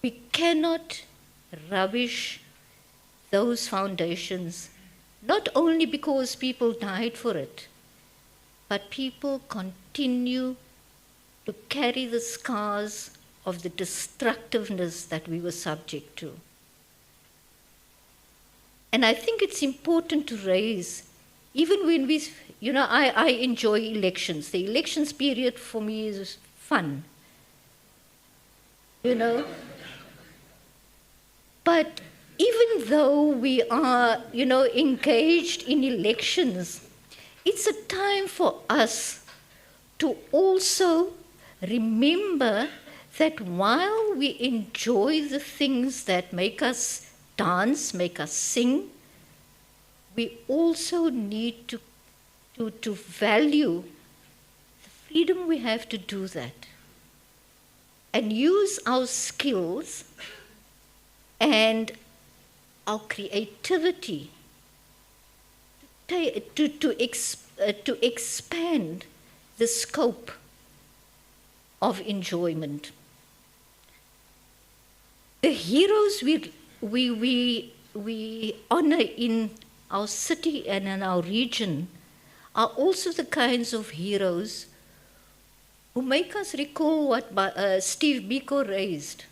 We cannot rubbish those foundations, not only because people died for it, but people continue to carry the scars of the destructiveness that we were subject to. And I think it's important to raise, even when we, I enjoy elections. The elections period for me is fun, But even though we are, engaged in elections, it's a time for us to also remember that while we enjoy the things that make us dance, make us sing, we also need to value the freedom we have to do that and use our skills and our creativity to expand the scope of enjoyment. The heroes we honor in our city and in our region are also the kinds of heroes who make us recall what Steve Biko raised,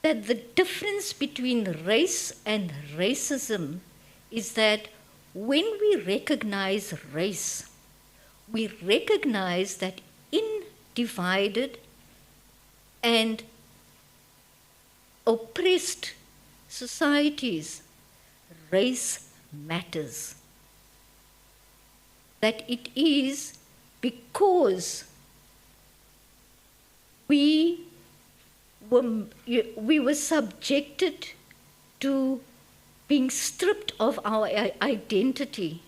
that the difference between race and racism is that when we recognize race, we recognize that in divided and oppressed societies, race matters. That it is because we were subjected to being stripped of our identity.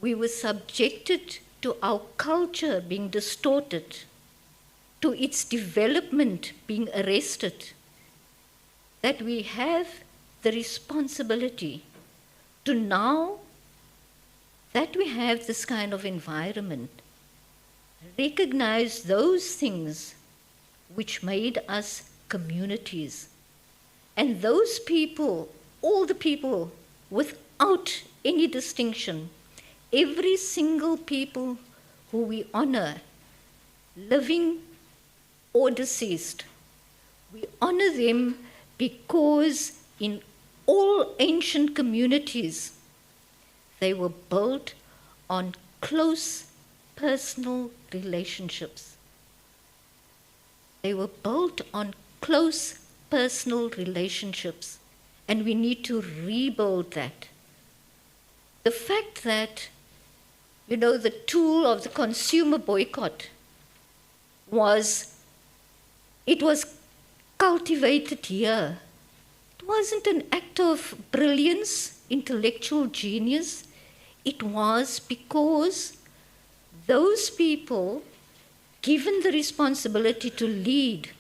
We were subjected to our culture being distorted, to its development being arrested, that we have the responsibility to, now that we have this kind of environment, recognize those things which made us communities. And those people, all the people, without any distinction, every single people who we honor, living or deceased, we honor them because in all ancient communities, they were built on close personal relationships. They were built on close personal relationships, and we need to rebuild that. The fact that, the tool of the consumer boycott was cultivated here. It wasn't an act of brilliance, intellectual genius. It was because those people, given the responsibility to lead,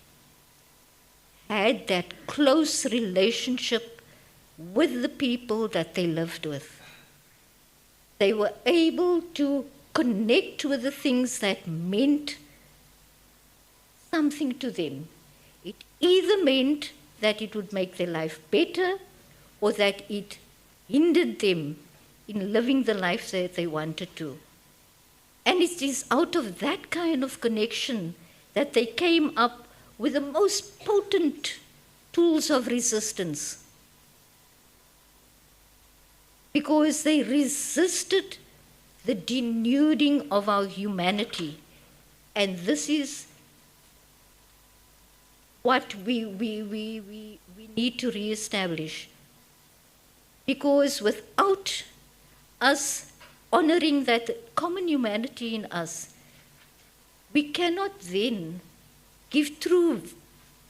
had that close relationship with the people that they lived with. They were able to connect with the things that meant something to them. It either meant that it would make their life better, or that it hindered them in living the life that they wanted to. And it is out of that kind of connection that they came up with the most potent tools of resistance. Because they resisted the denuding of our humanity. And this is what we need to reestablish. Because without us honoring that common humanity in us, we cannot then give true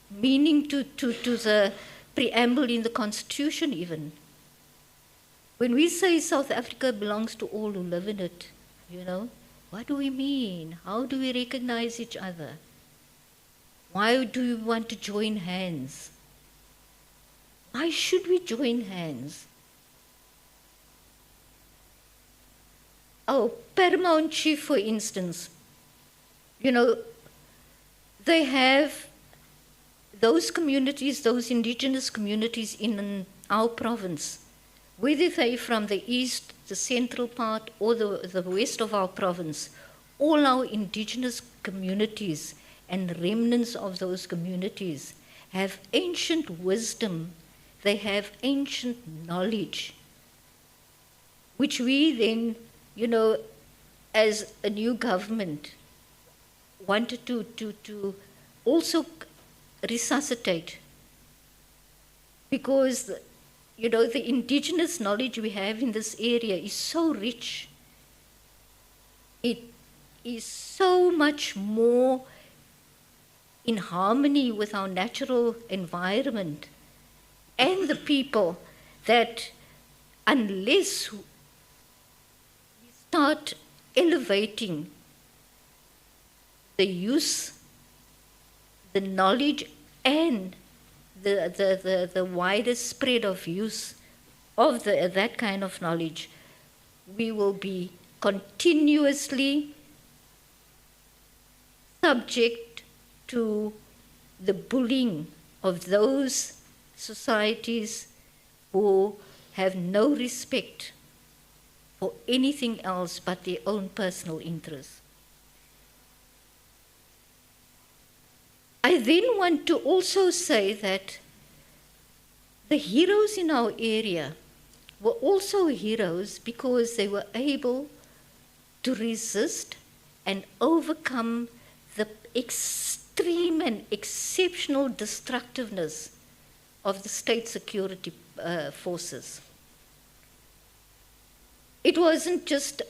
meaning to the preamble in the Constitution even. When we say South Africa belongs to all who live in it, what do we mean? How do we recognize each other? Why do we want to join hands? Why should we join hands? Our paramount chief, for instance, they have those communities, those indigenous communities in our province, whether they're from the east, the central part, or the west of our province, all our indigenous communities and remnants of those communities have ancient wisdom, they have ancient knowledge, which we then, as a new government, wanted to also resuscitate. Because, the indigenous knowledge we have in this area is so rich. It is so much more in harmony with our natural environment and the people that unless we start elevating the use, the knowledge, and the wider spread of use of that kind of knowledge, we will be continuously subject to the bullying of those societies who have no respect for anything else but their own personal interests. I then want to also say that the heroes in our area were also heroes because they were able to resist and overcome the extreme and exceptional destructiveness of the state security forces. It wasn't just,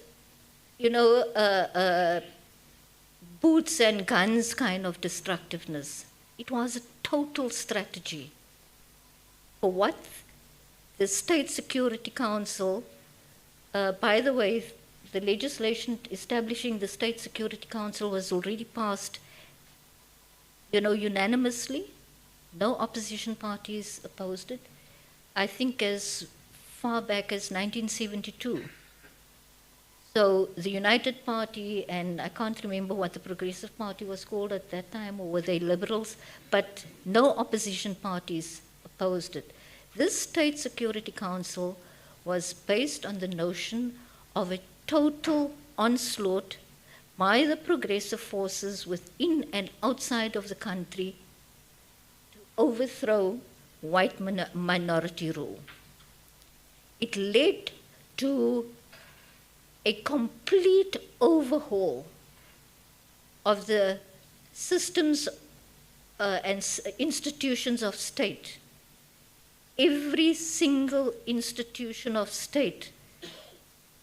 boots and guns kind of destructiveness. It was a total strategy for what the State Security Council, by the way, the legislation establishing the State Security Council was already passed, unanimously. No opposition parties opposed it. I think as far back as 1972. So the United Party, and I can't remember what the Progressive Party was called at that time, or were they Liberals, but no opposition parties opposed it. This State Security Council was based on the notion of a total onslaught by the progressive forces within and outside of the country to overthrow white minority rule. It led to a complete overhaul of the systems and institutions of state. Every single institution of state,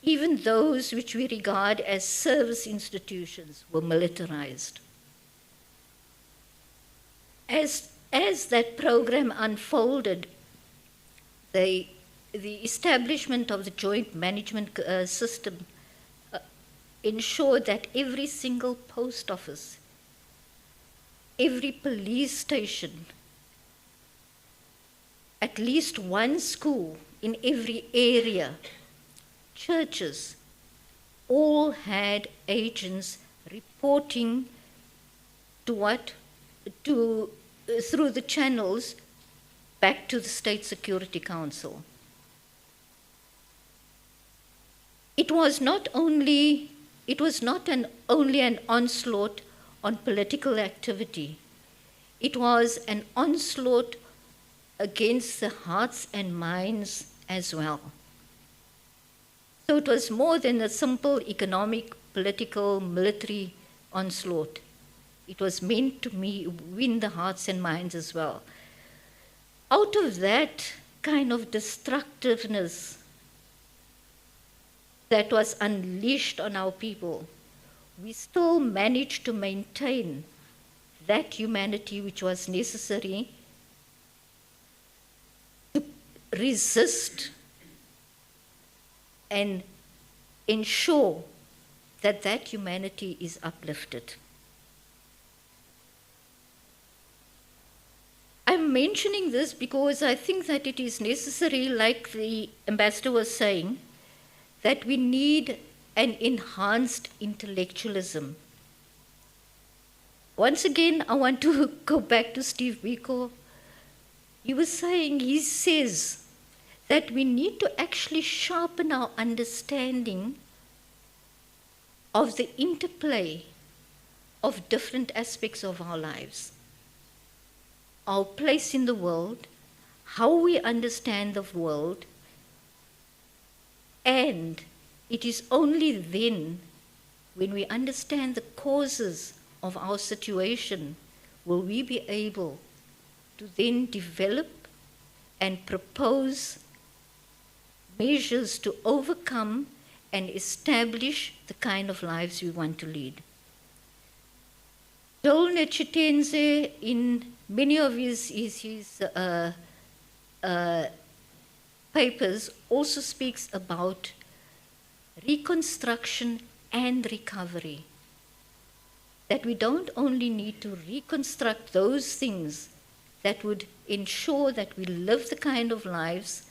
even those which we regard as service institutions, were militarized. As that program unfolded, the establishment of the joint management system ensured that every single post office, every police station, at least one school in every area, churches, all had agents reporting through the channels back to the State Security Council. It was not only an onslaught on political activity. It was an onslaught against the hearts and minds as well. So it was more than a simple economic, political, military onslaught. It was meant to win the hearts and minds as well. Out of that kind of destructiveness that was unleashed on our people, we still managed to maintain that humanity which was necessary to resist and ensure that that humanity is uplifted. I'm mentioning this because I think that it is necessary, like the ambassador was saying, that we need an enhanced intellectualism. Once again, I want to go back to Steve Biko. He says that we need to actually sharpen our understanding of the interplay of different aspects of our lives. Our place in the world, how we understand the world, and it is only then, when we understand the causes of our situation, will we be able to then develop and propose measures to overcome and establish the kind of lives we want to lead. Joel Netshitenze, in many of his papers, also speaks about reconstruction and recovery. That we don't only need to reconstruct those things that would ensure that we live the kind of lives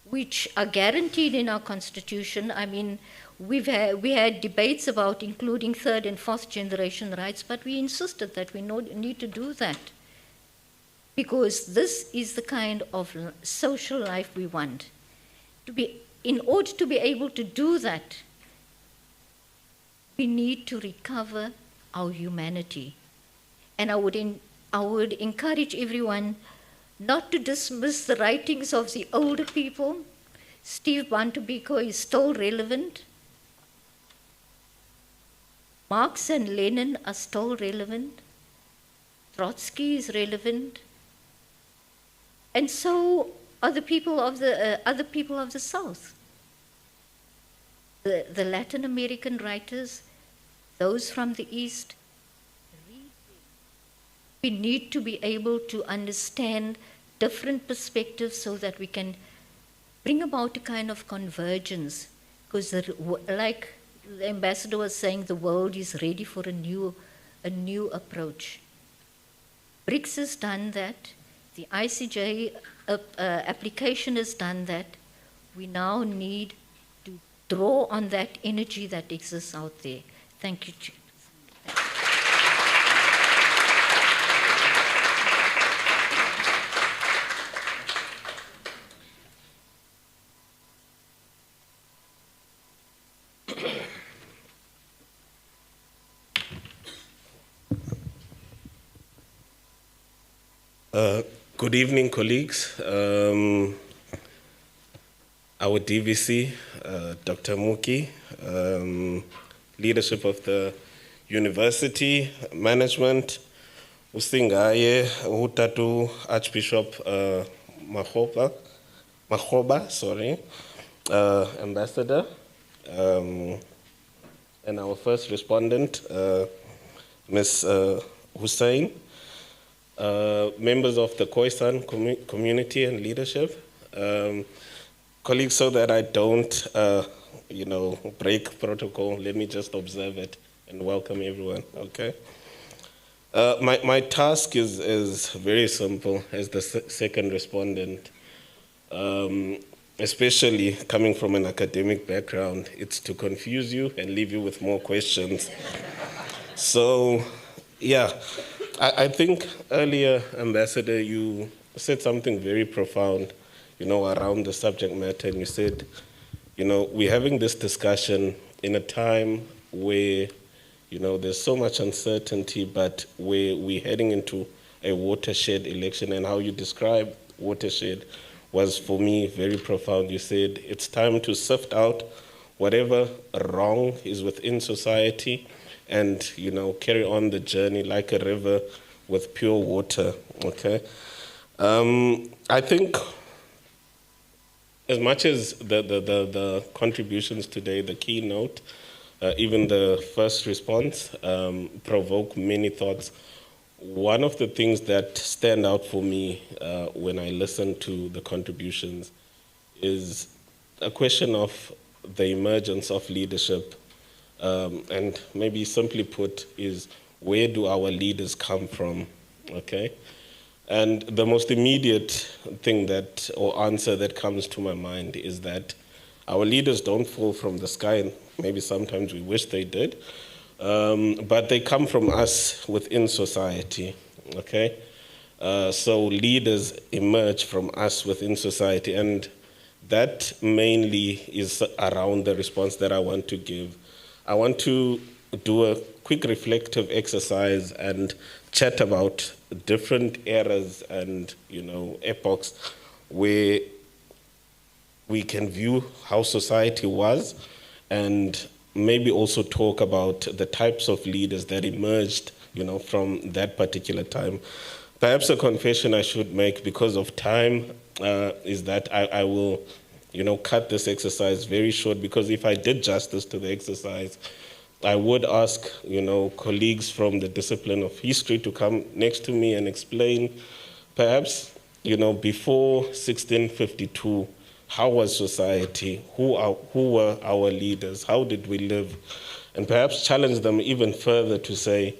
which are guaranteed in our Constitution. I mean, we had debates about including third and fourth generation rights, but we insisted that we need to do that because this is the kind of social life we want. In order to be able to do that, we need to recover our humanity. And I would encourage everyone not to dismiss the writings of the older people. Steve Biko is still relevant. Marx and Lenin are still relevant. Trotsky is relevant. And so are the people of the South. The Latin American writers, those from the East. We need to be able to understand different perspectives so that we can bring about a kind of convergence, because like the ambassador was saying, the world is ready for a new approach. BRICS has done that. The ICJ application has done that. We now need to draw on that energy that exists out there. Thank you, Chair. Good evening, colleagues. Our DVC, Dr. Muki, leadership of the university, management, Usingaye, Utatu, Archbishop Makgoba, sorry, ambassador, and our first respondent, Ms. Hussein. Members of the Khoisan community and leadership, colleagues, so that I don't, break protocol, let me just observe it and welcome everyone, okay? My task is very simple as the second respondent, especially coming from an academic background. It's to confuse you and leave you with more questions. So, yeah. I think earlier, Ambassador, you said something very profound, around the subject matter, and you said, we're having this discussion in a time where, there's so much uncertainty, but where we're heading into a watershed election, and how you describe watershed was, for me, very profound. You said it's time to sift out whatever wrong is within society, and carry on the journey like a river with pure water, okay? I think as much as the contributions today, the keynote, even the first response, provoke many thoughts, one of the things that stand out for me when I listen to the contributions is a question of the emergence of leadership. And maybe simply put is, where do our leaders come from, okay? And the most immediate thing or answer that comes to my mind is that our leaders don't fall from the sky, and maybe sometimes we wish they did, but they come from us within society, okay? So leaders emerge from us within society, and that mainly is around the response that I want to give. I want to do a quick reflective exercise and chat about different eras and, epochs where we can view how society was, and maybe also talk about the types of leaders that emerged, from that particular time. Perhaps a confession I should make because of time is that I will cut this exercise very short, because if I did justice to the exercise, I would ask, colleagues from the discipline of history to come next to me and explain, perhaps, before 1652, how was society? Who were our leaders? How did we live? And perhaps challenge them even further to say,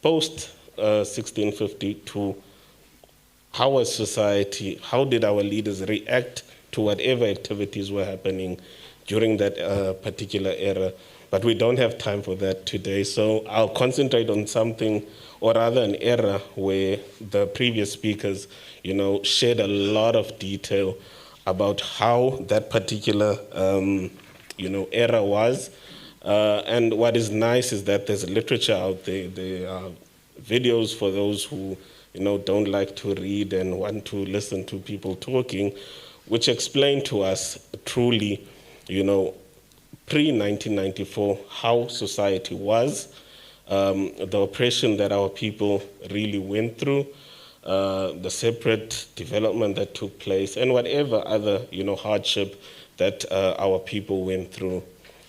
post 1652, how was society? How did our leaders react to whatever activities were happening during that particular era? But we don't have time for that today, so I'll concentrate on something, or rather an era where the previous speakers, shared a lot of detail about how that particular, era was. And what is nice is that there's literature out there. There are videos for those who, don't like to read and want to listen to people talking, which explain to us truly, pre-1994, how society was, the oppression that our people really went through, the separate development that took place, and whatever other, hardship that our people went through.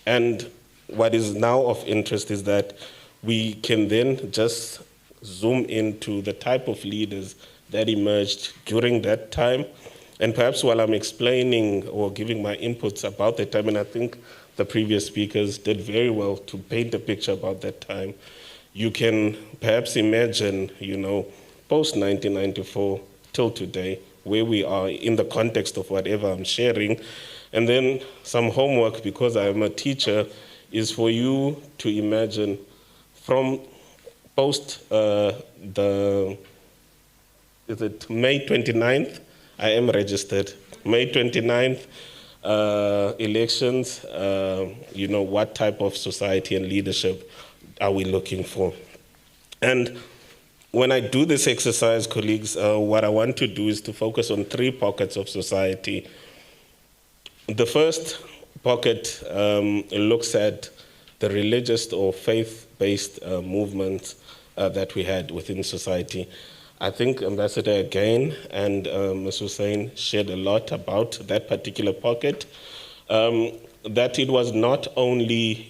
And what is now of interest is that we can then just zoom into the type of leaders that emerged during that time, And perhaps while I'm explaining or giving my inputs about that time, and I think the previous speakers did very well to paint a picture about that time, you can perhaps imagine, post-1994 till today, where we are in the context of whatever I'm sharing. And then some homework, because I am a teacher, is for you to imagine from post is it May 29th? I am registered. May 29th, elections, what type of society and leadership are we looking for? And when I do this exercise, colleagues, what I want to do is to focus on 3 pockets of society. The first pocket looks at the religious or faith-based movements that we had within society. I think Ambassador again and Ms. Hussein shared a lot about that particular pocket, that it was not only,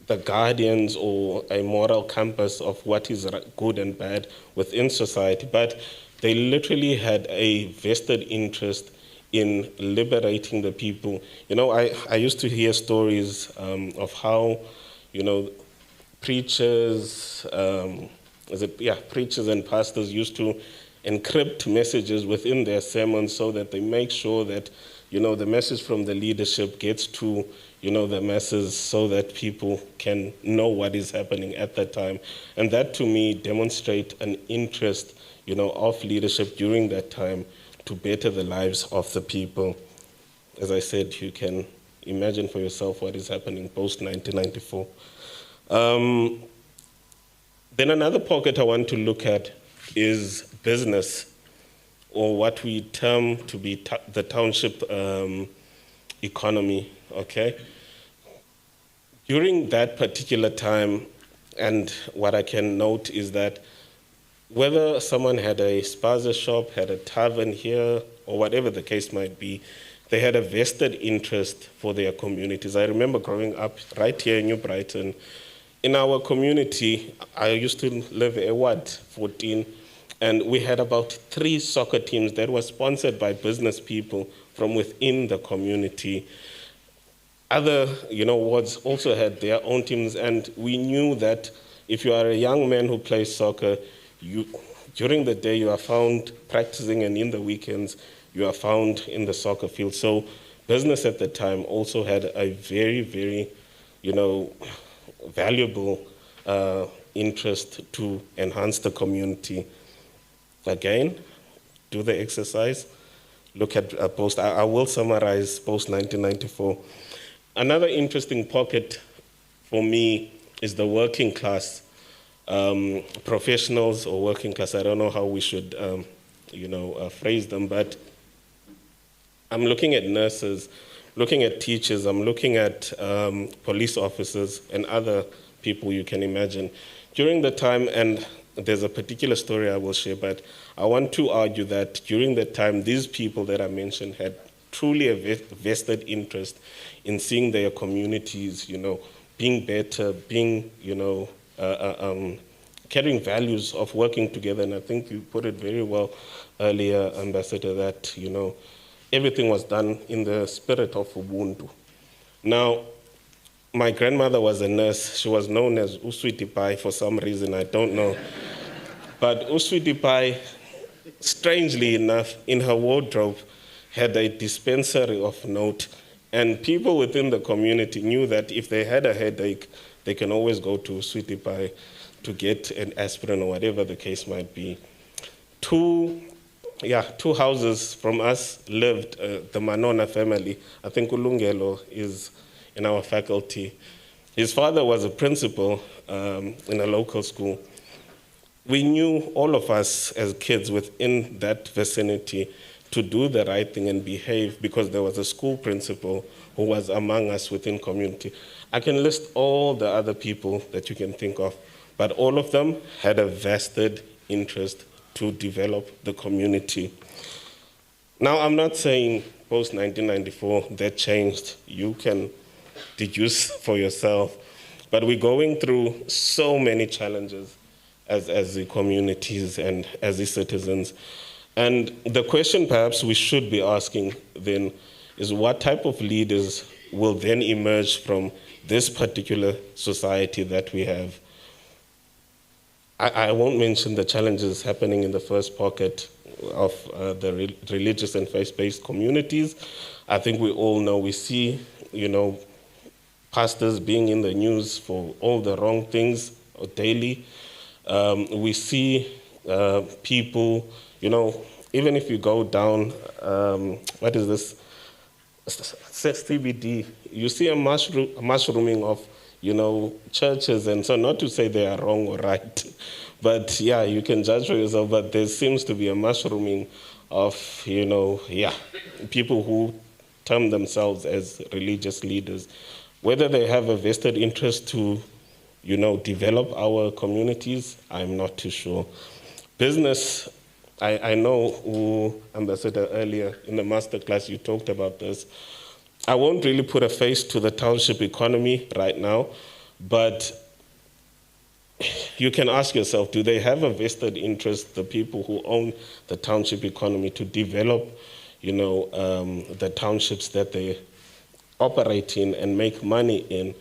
the guardians or a moral compass of what is good and bad within society, but they literally had a vested interest in liberating the people. I used to hear stories of how, preachers, preachers and pastors used to encrypt messages within their sermons so that they make sure that, the message from the leadership gets to, the masses so that people can know what is happening at that time. And that, to me, demonstrates an interest, of leadership during that time to better the lives of the people. As I said, you can imagine for yourself what is happening post-1994. Then another pocket I want to look at is business, or what we term to be the township economy, okay? During that particular time, and what I can note is that whether someone had a spaza shop, had a tavern here, or whatever the case might be, they had a vested interest for their communities. I remember growing up right here in New Brighton. In our community, I used to live at Ward 14, and we had about 3 soccer teams that were sponsored by business people from within the community. Other, wards also had their own teams, and we knew that if you are a young man who plays soccer, during the day you are found practicing, and in the weekends you are found in the soccer field. So business at the time also had a very, very, valuable interest to enhance the community. Again, do the exercise, look at post. I will summarize post-1994. Another interesting pocket for me is the working class, professionals or working class. I don't know how we should, phrase them, but I'm looking at nurses, looking at teachers, I'm looking at police officers and other people you can imagine. During the time, and there's a particular story I will share, but I want to argue that during that time, these people that I mentioned had truly a vested interest in seeing their communities, being better, being, carrying values of working together. And I think you put it very well earlier, Ambassador, that, everything was done in the spirit of Ubuntu. Now, my grandmother was a nurse. She was known as Uswiti Pai for some reason, I don't know. But Uswiti Pai, strangely enough, in her wardrobe, had a dispensary of note. And people within the community knew that if they had a headache, they can always go to Uswiti Pai to get an aspirin or whatever the case might be. Two houses from us lived, the Manona family. I think Ulungelo is in our faculty. His father was a principal in a local school. We knew, all of us as kids within that vicinity, to do the right thing and behave because there was a school principal who was among us within community. I can list all the other people that you can think of, but all of them had a vested interest to develop the community. Now, I'm not saying post-1994 that changed. You can deduce for yourself. But we're going through so many challenges as the communities and as the citizens. And the question perhaps we should be asking then is what type of leaders will then emerge from this particular society that we have? I won't mention the challenges happening in the first pocket of the religious and faith-based communities. I think we all know, we see, pastors being in the news for all the wrong things daily. We see people, even if you go down, what is this? CBD, you see a mushrooming of, churches, and so not to say they are wrong or right, but yeah, you can judge for yourself, but there seems to be a mushrooming of, people who term themselves as religious leaders. Whether they have a vested interest to, develop our communities, I'm not too sure. Business, I know, Ambassador, earlier in the masterclass you talked about this. I won't really put a face to the township economy right now, but you can ask yourself, do they have a vested interest, the people who own the township economy, to develop, the townships that they operate in and make money in?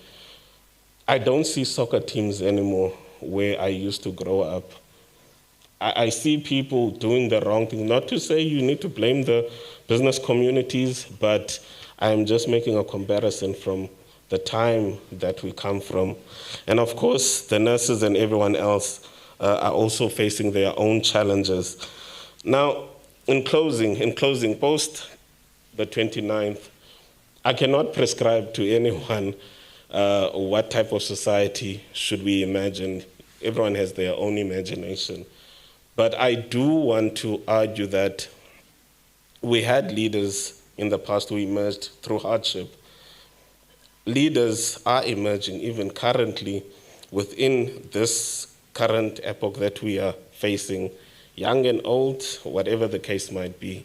I don't see soccer teams anymore where I used to grow up. I see people doing the wrong thing. Not to say you need to blame the business communities, but I'm just making a comparison from the time that we come from. And of course, the nurses and everyone else are also facing their own challenges. Now, in closing, post the 29th, I cannot prescribe to anyone what type of society should we imagine. Everyone has their own imagination. But I do want to argue that we had leaders in the past who emerged through hardship. Leaders are emerging even currently within this current epoch that we are facing, young and old, whatever the case might be.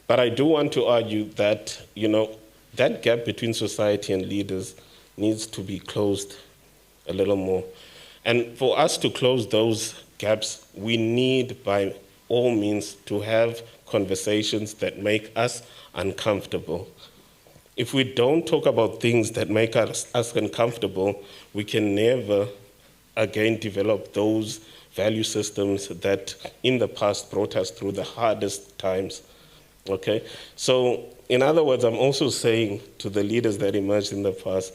But I do want to argue that, that gap between society and leaders needs to be closed a little more. And for us to close those gaps, we need, by all means, to have conversations that make us uncomfortable. If we don't talk about things that make us uncomfortable, we can never again develop those value systems that in the past brought us through the hardest times. Okay? So, in other words, I'm also saying to the leaders that emerged in the past,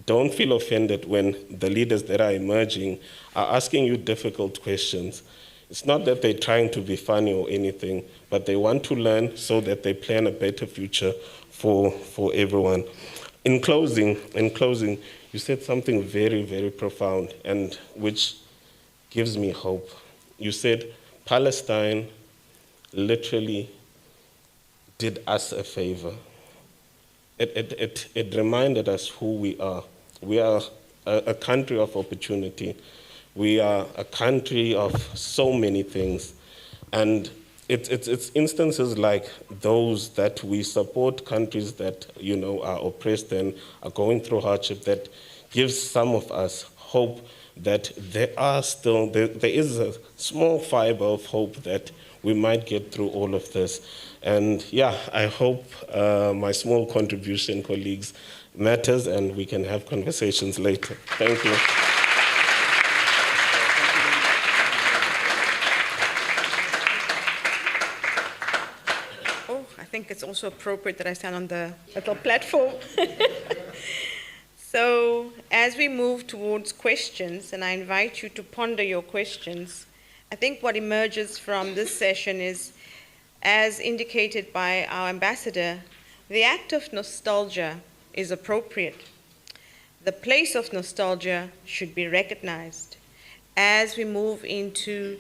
don't feel offended when the leaders that are emerging are asking you difficult questions. It's not that they're trying to be funny or anything, but they want to learn so that they plan a better future for everyone. In closing, you said something very, very profound, and which gives me hope. You said Palestine literally did us a favor. It reminded us who we are. We are a country of opportunity. We are a country of so many things. And it's instances like those that we support countries that, are oppressed and are going through hardship that gives some of us hope that there is a small fiber of hope that we might get through all of this. And yeah, I hope my small contribution, colleagues, matters, and we can have conversations later. Thank you. Oh, I think it's also appropriate that I stand on the little platform. So as we move towards questions, and I invite you to ponder your questions, I think what emerges from this session is, as indicated by our ambassador, the act of nostalgia is appropriate. The place of nostalgia should be recognized as we move into,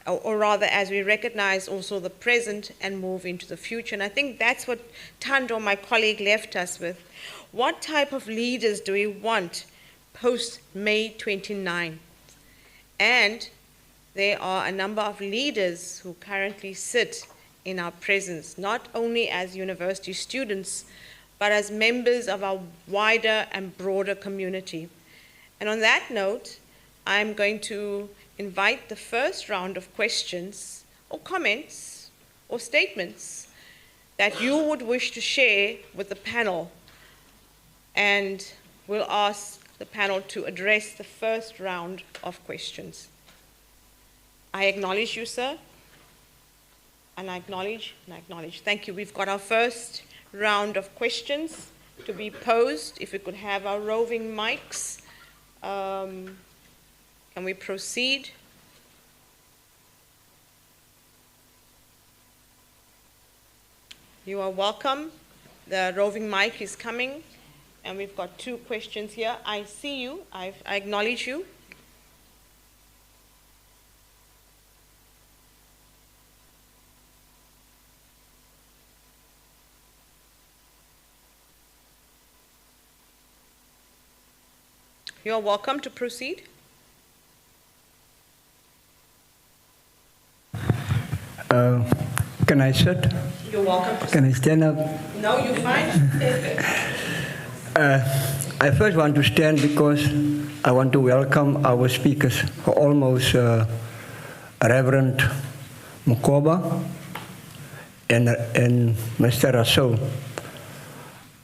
or rather as we recognize also the present and move into the future. And I think that's what Thando, my colleague, left us with. What type of leaders do we want post-May 29th? And there are a number of leaders who currently sit in our presence, not only as university students, but as members of our wider and broader community. And on that note, I'm going to invite the first round of questions or comments or statements that you would wish to share with the panel, and we'll ask the panel to address the first round of questions. I acknowledge you, sir, and I acknowledge, and I acknowledge. Thank you. We've got our first round of questions to be posed. If we could have our roving mics. Can we proceed? You are welcome. The roving mic is coming, and we've got 2 questions here. I see you. I acknowledge you. You are welcome to proceed. Can I sit? You're welcome to Can I stand up? No, you're fine. I first want to stand because I want to welcome our speakers, almost Reverend Makgoba and Mr. Rasul.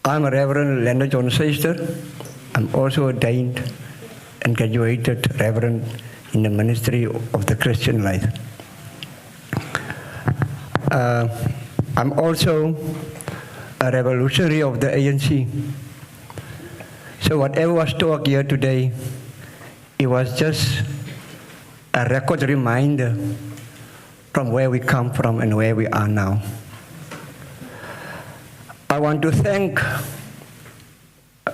I'm Reverend Leonard John Seister. I'm also ordained and graduated Reverend in the Ministry of the Christian Life. I'm also a revolutionary of the ANC. So whatever was talked here today, it was just a record reminder from where we come from and where we are now. I want to thank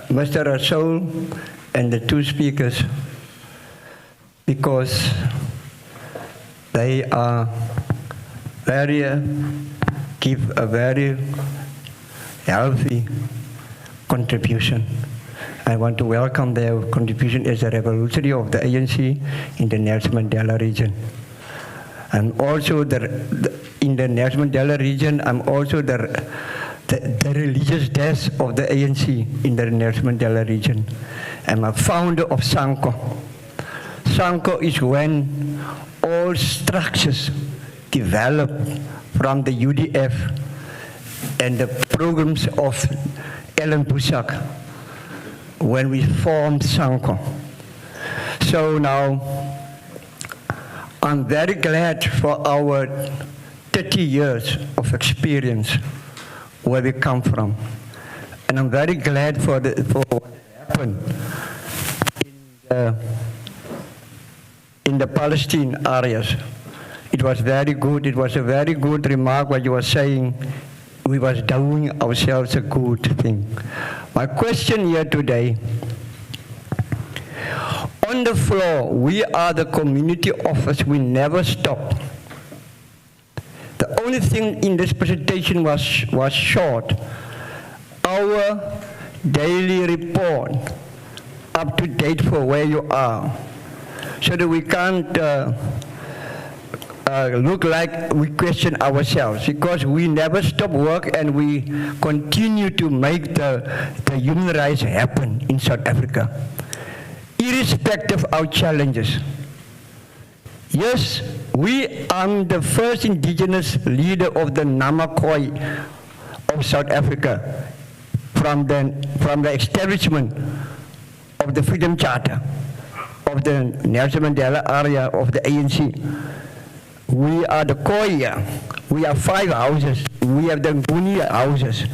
Mr. Rasul and the 2 speakers because they are give a very healthy contribution. I want to welcome their contribution as a revolutionary of the ANC in the Nelson Mandela region. And also in the Nelson Mandela region, I'm also the religious desk of the ANC in the Nelson Mandela region. I'm a founder of SANCO. SANCO is when all structures develop from the UDF and the programs of Ellen Busak when we formed SANCO. So now, I'm very glad for our 30 years of experience where we come from. And I'm very glad for what happened in the Palestine areas. It was very good. It was a very good remark what you were saying. We was doing ourselves a good thing. My question here today, on the floor, we are the community office. We never stop. The only thing in this presentation was short. Our daily report, up to date for where you are, so that we can't look like we question ourselves, because we never stop work and we continue to make the human rights happen in South Africa, irrespective of our challenges. Yes, I'm the first indigenous leader of the Namakwa of South Africa from the establishment of the Freedom Charter of the Nelson Mandela area of the ANC. We are the Koya. We have 5 houses. We have the Nguni houses.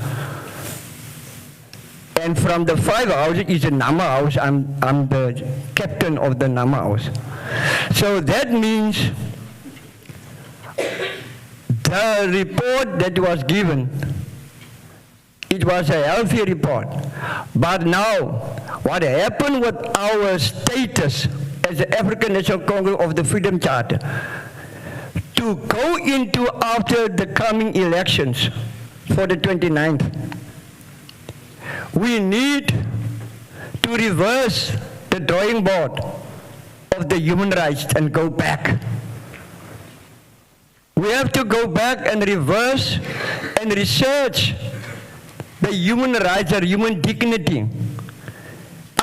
And from the 5 houses is a Nama house. I'm the captain of the Nama house. So that means the report that was given, it was a healthy report. But now, what happened with our status as the African National Congress of the Freedom Charter, to go into after the coming elections for the 29th, we need to reverse the drawing board of the human rights and go back. We have to go back and reverse and research the human rights or human dignity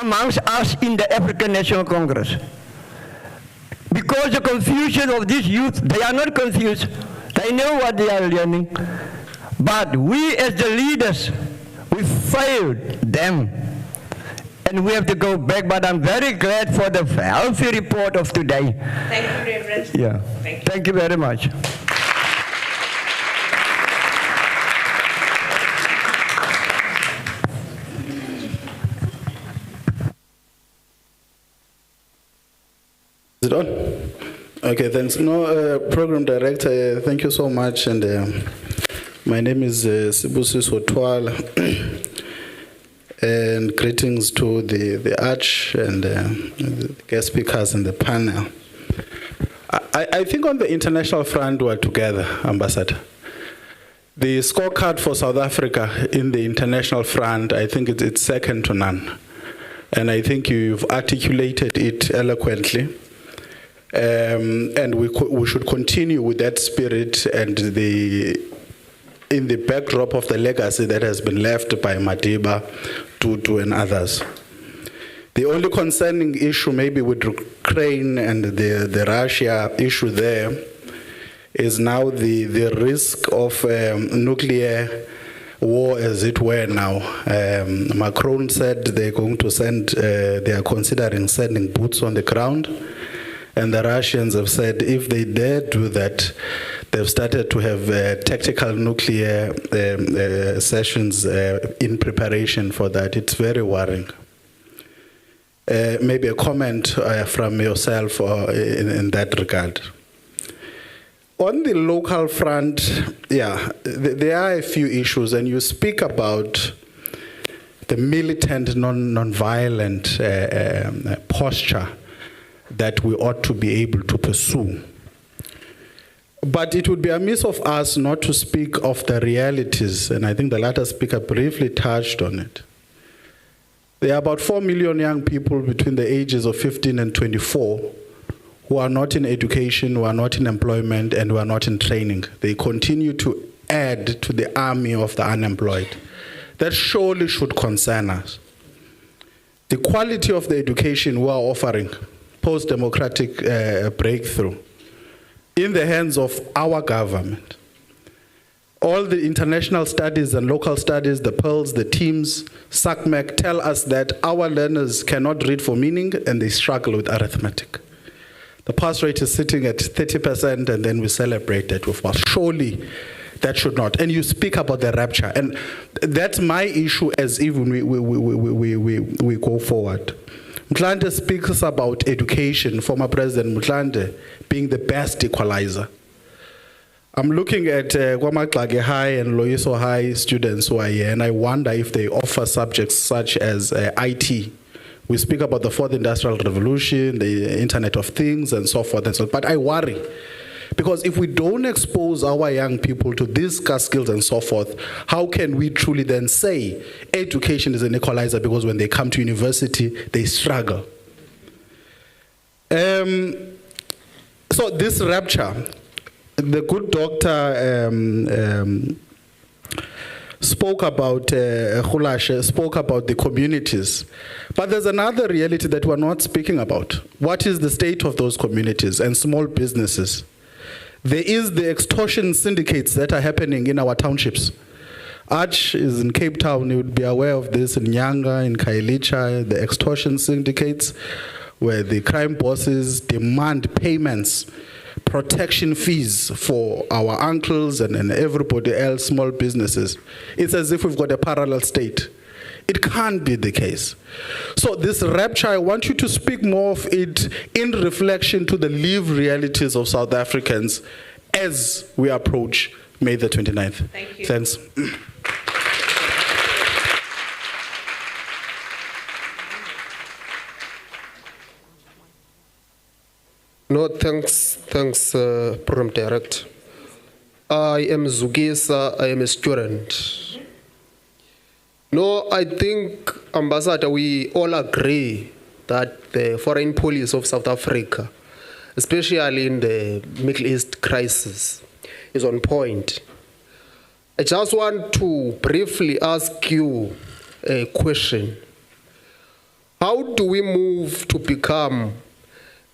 amongst us in the African National Congress. Because the confusion of these youth, they are not confused. They know what they are learning. But we as the leaders, we failed them. And we have to go back, but I'm very glad for the healthy report of today. Thank you, Reverend. Yeah. Thank you very much. Is it on? Okay, thanks. No, Program Director, thank you so much. And my name is Sibusi Sotwala. And greetings to the Arch and the guest speakers and the panel. I think on the international front we're together, Ambassador. The scorecard for South Africa in the international front, I think it's second to none. And I think you've articulated it eloquently. And we should continue with that spirit and in the backdrop of the legacy that has been left by Madiba, Tutu, and others. The only concerning issue maybe with Ukraine and the Russia issue there is now the risk of nuclear war, as it were now. Macron said they're going to they are considering sending boots on the ground. And the Russians have said if they dare do that, they've started to have tactical nuclear sessions in preparation for that. It's very worrying. Maybe a comment from yourself in that regard. On the local front, yeah, there are a few issues, and you speak about the militant, non-violent posture that we ought to be able to pursue. But it would be amiss of us not to speak of the realities, and I think the latter speaker briefly touched on it. There are about 4 million young people between the ages of 15 and 24 who are not in education, who are not in employment, and who are not in training. They continue to add to the army of the unemployed. That surely should concern us. The quality of the education we are offering, post-democratic breakthrough, in the hands of our government. All the international studies and local studies, the PEARLs, the teams, SACMEC, tell us that our learners cannot read for meaning and they struggle with arithmetic. The pass rate is sitting at 30%, and then we celebrate that with pass. Surely that should not. And you speak about the rapture, and that's my issue as even we go forward. Mtlante speaks about education, former President Mtlante being the best equalizer. I'm looking at Kwamaklage High and Loyiso High students who are here, and I wonder if they offer subjects such as IT. We speak about the fourth industrial revolution, the Internet of Things, and so forth and so on. But I worry, because if we don't expose our young people to these skills and so forth, how can we truly then say education is an equalizer, because when they come to university, they struggle? So this rapture, the good doctor spoke about spoke about the communities, but there's another reality that we're not speaking about. What is the state of those communities and small businesses? There is the extortion syndicates that are happening in our townships. Arch is in Cape Town, you would be aware of this, in Nyanga, in Kailicha, the extortion syndicates, where the crime bosses demand payments, protection fees for our uncles and everybody else, small businesses. It's as if we've got a parallel state. It can't be the case. So this rapture, I want you to speak more of it in reflection to the lived realities of South Africans as we approach May the 29th. Thank you. Thanks. No, thanks, Program Director. I am Zugisa, I am a student. No, I think, Ambassador, we all agree that the foreign policy of South Africa, especially in the Middle East crisis, is on point. I just want to briefly ask you a question. How do we move to become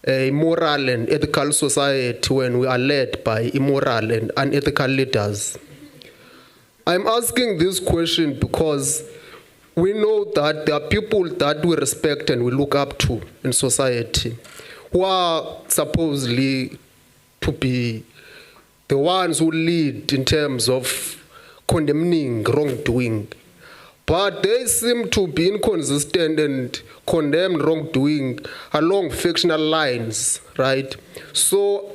a moral and ethical society when we are led by immoral and unethical leaders? I'm asking this question because we know that there are people that we respect and we look up to in society who are supposedly to be the ones who lead in terms of condemning wrongdoing. But they seem to be inconsistent and condemn wrongdoing along fictional lines, right? So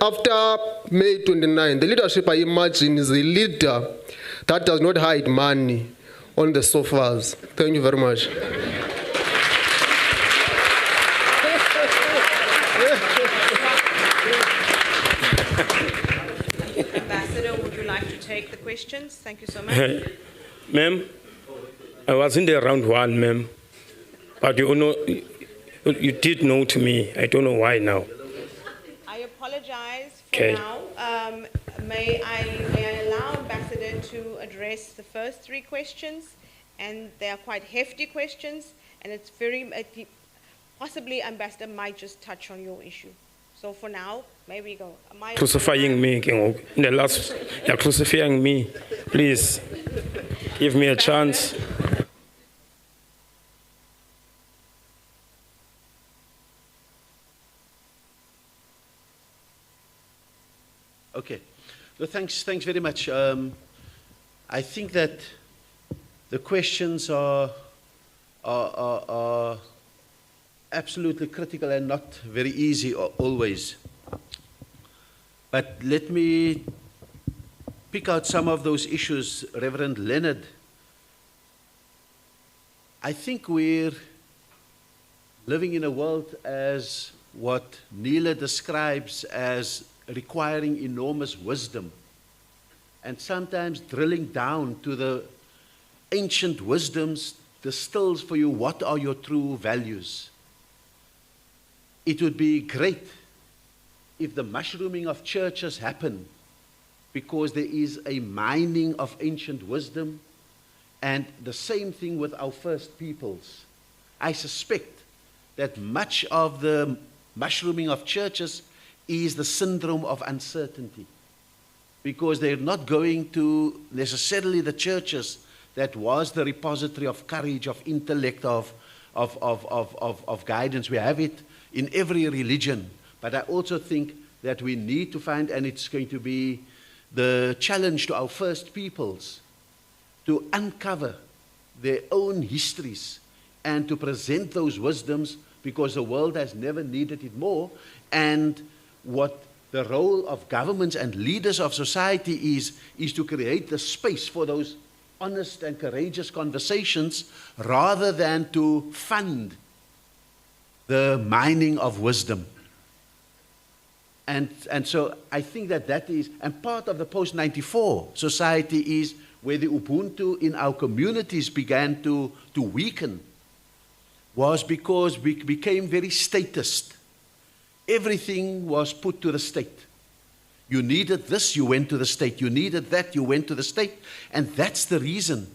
after May 29, the leadership I imagine is a leader that does not hide money on the sofas. Thank you very much. Ambassador, would you like to take the questions? Thank you so much. Ma'am, I was in the round one, ma'am, but you did know to me. I don't know why now. I apologize for Okay. now. May I allow Ambassador to address the first three questions, and they are quite hefty questions, and it's possibly Ambassador might just touch on your issue. So for now, may we go. Crucifying me, in the last, you're crucifying me. Please, give me a chance. Okay. So thanks very much. I think that the questions are absolutely critical and not very easy always. But let me pick out some of those issues, Reverend Leonard. I think we're living in a world as what Neela describes as requiring enormous wisdom, and sometimes drilling down to the ancient wisdoms distills for you what are your true values. It would be great if the mushrooming of churches happened because there is a mining of ancient wisdom, and the same thing with our first peoples. I suspect that much of the mushrooming of churches is the syndrome of uncertainty, because they're not going to necessarily the churches that was the repository of courage, of intellect, of guidance. We have it in every religion, but I also think that we need to find, and it's going to be the challenge to our first peoples, to uncover their own histories and to present those wisdoms, because the world has never needed it more. And what the role of governments and leaders of society is to create the space for those honest and courageous conversations rather than to fund the mining of wisdom. And so I think that is, and part of the post-94 society is where the Ubuntu in our communities began to weaken, was because we became very statist. Everything was put to the state. You needed this, you went to the state. You needed that, you went to the state. And that's the reason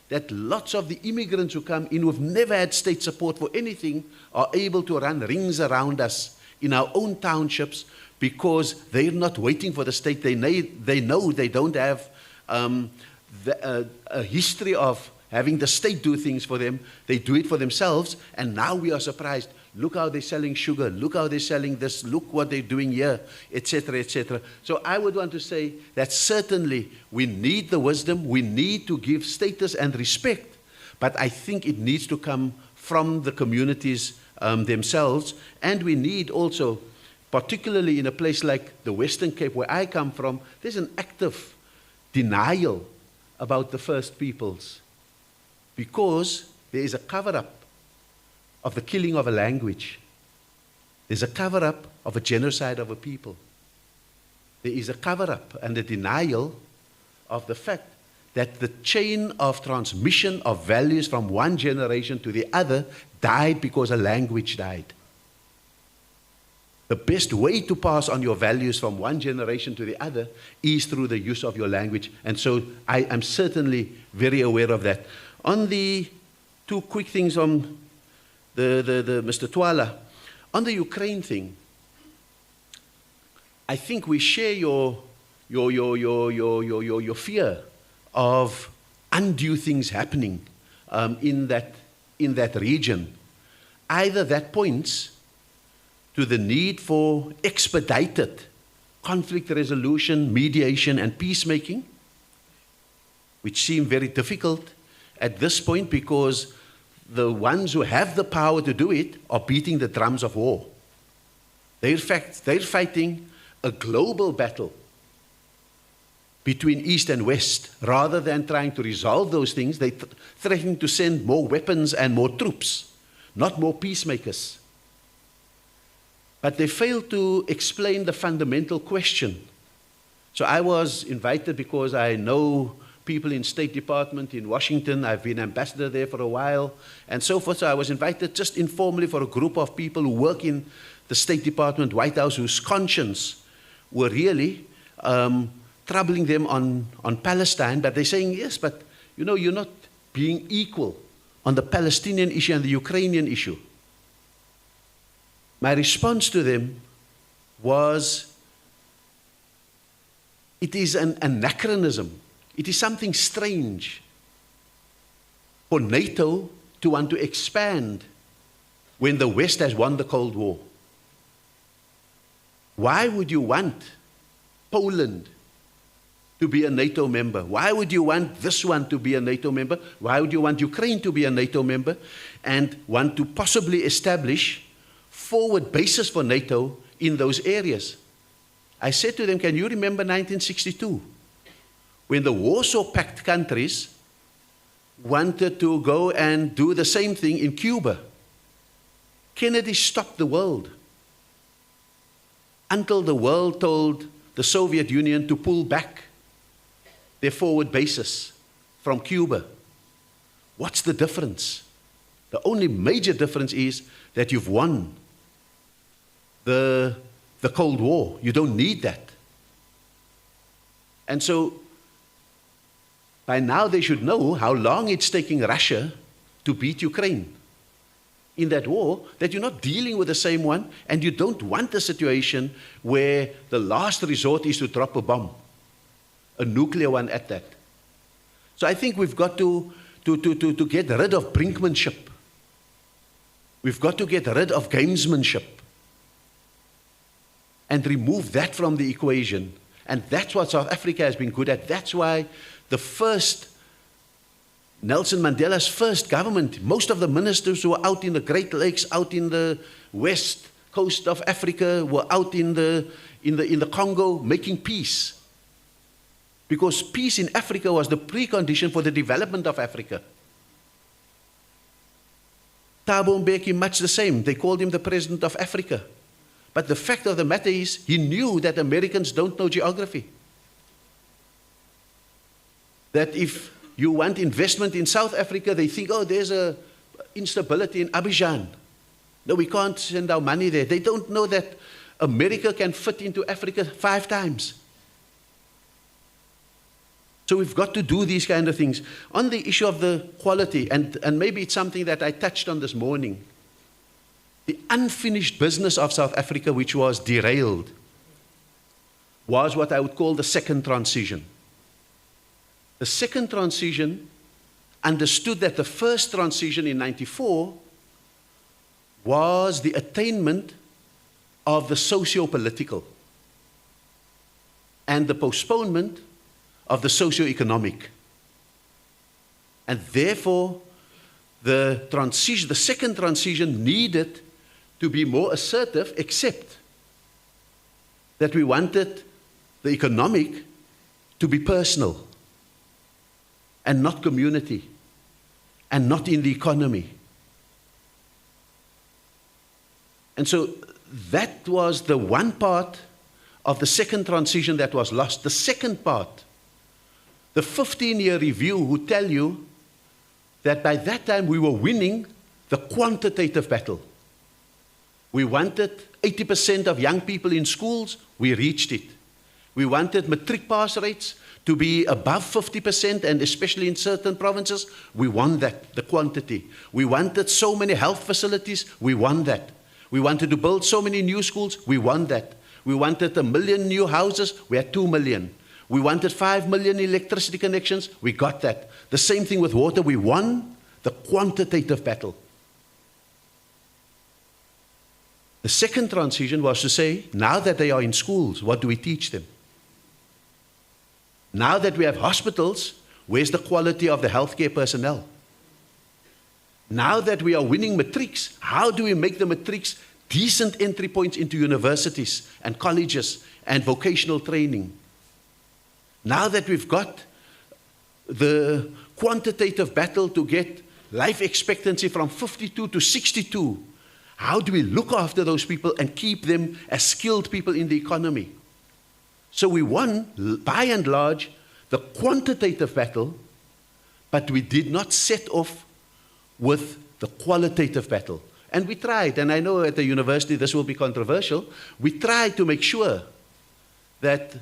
that lots of the immigrants who come in who've never had state support for anything are able to run rings around us in our own townships, because they're not waiting for the state. They know they don't have a history of having the state do things for them. They do it for themselves, and now we are surprised. Look how they're selling sugar. Look how they're selling this. Look what they're doing here, etc., etc. So I would want to say that certainly we need the wisdom. We need to give status and respect, but I think it needs to come from the communities themselves, and we need also, particularly in a place like the Western Cape, where I come from, there's an active denial about the First Peoples, because there is a cover-up of the killing of a language. There's a cover-up of a genocide of a people. There is a cover-up and a denial of the fact that the chain of transmission of values from one generation to the other died because a language died. The best way to pass on your values from one generation to the other is through the use of your language. And so I am certainly very aware of that. On the two quick things on the Mr. Twala, On the Ukraine thing, I think we share your fear of undue things happening in that region. Either that points to the need for expedited conflict resolution, mediation, and peacemaking, which seem very difficult at this point because the ones who have the power to do it are beating the drums of war. They're fighting a global battle between East and West. Rather than trying to resolve those things, they threaten to send more weapons and more troops, not more peacemakers. But they failed to explain the fundamental question. So I was invited because I know people in State Department in Washington. I've been ambassador there for a while and so forth. So I was invited just informally for a group of people who work in the State Department, White House, whose conscience were really troubling them on Palestine. But they're saying, yes, but you know, you're not being equal on the Palestinian issue and the Ukrainian issue. My response to them was, it is an anachronism. It is something strange for NATO to want to expand when the West has won the Cold War. Why would you want Poland to be a NATO member? Why would you want this one to be a NATO member? Why would you want Ukraine to be a NATO member and want to possibly establish forward bases for NATO in those areas? I said to them, can you remember 1962? When the Warsaw Pact countries wanted to go and do the same thing in Cuba. Kennedy stopped the world until the world told the Soviet Union to pull back their forward bases from Cuba. What's the difference? The only major difference is that you've won the Cold War. You don't need that. And so by now they should know how long it's taking Russia to beat Ukraine in that war, that you're not dealing with the same one, and you don't want a situation where the last resort is to drop a bomb, a nuclear one at that. So I think we've got to get rid of brinkmanship. We've got to get rid of gamesmanship and remove that from the equation. And that's what South Africa has been good at. That's why Nelson Mandela's first government, most of the ministers who were out in the Great Lakes, out in the west coast of Africa, were out in the Congo making peace. Because peace in Africa was the precondition for the development of Africa. Thabo Mbeki, much the same. They called him the president of Africa. But the fact of the matter is, he knew that Americans don't know geography. That if you want investment in South Africa, they think, oh, there's a instability in Abidjan. No, we can't send our money there. They don't know that America can fit into Africa 5 times. So we've got to do these kind of things. On the issue of the quality, and maybe it's something that I touched on this morning, the unfinished business of South Africa, which was derailed, was what I would call the second transition. The second transition understood that the first transition in '94 was the attainment of the socio-political and the postponement of the socio-economic. And therefore, the second transition needed to be more assertive, except that we wanted the economic to be personal and not community and not in the economy. And so that was the one part of the second transition that was lost. The second part, the 15-year review would tell you that by that time we were winning the quantitative battle. We wanted 80% of young people in schools, we reached it. We wanted matric pass rates to be above 50%, and especially in certain provinces, we won that, the quantity. We wanted so many health facilities, we won that. We wanted to build so many new schools. We won that. We wanted 1 million new houses. We had 2 million. We wanted 5 million electricity connections. We got that. The same thing with water. We won the quantitative battle. The second transition was to say, now that they are in schools, what do we teach them? Now that we have hospitals, where's the quality of the healthcare personnel? Now that we are winning matrics, how do we make the matrics decent entry points into universities and colleges and vocational training? Now that we've got the quantitative battle to get life expectancy from 52 to 62, how do we look after those people and keep them as skilled people in the economy? So we won, by and large, the quantitative battle, but we did not set off with the qualitative battle. And we tried, and I know at the university this will be controversial, we tried to make sure that,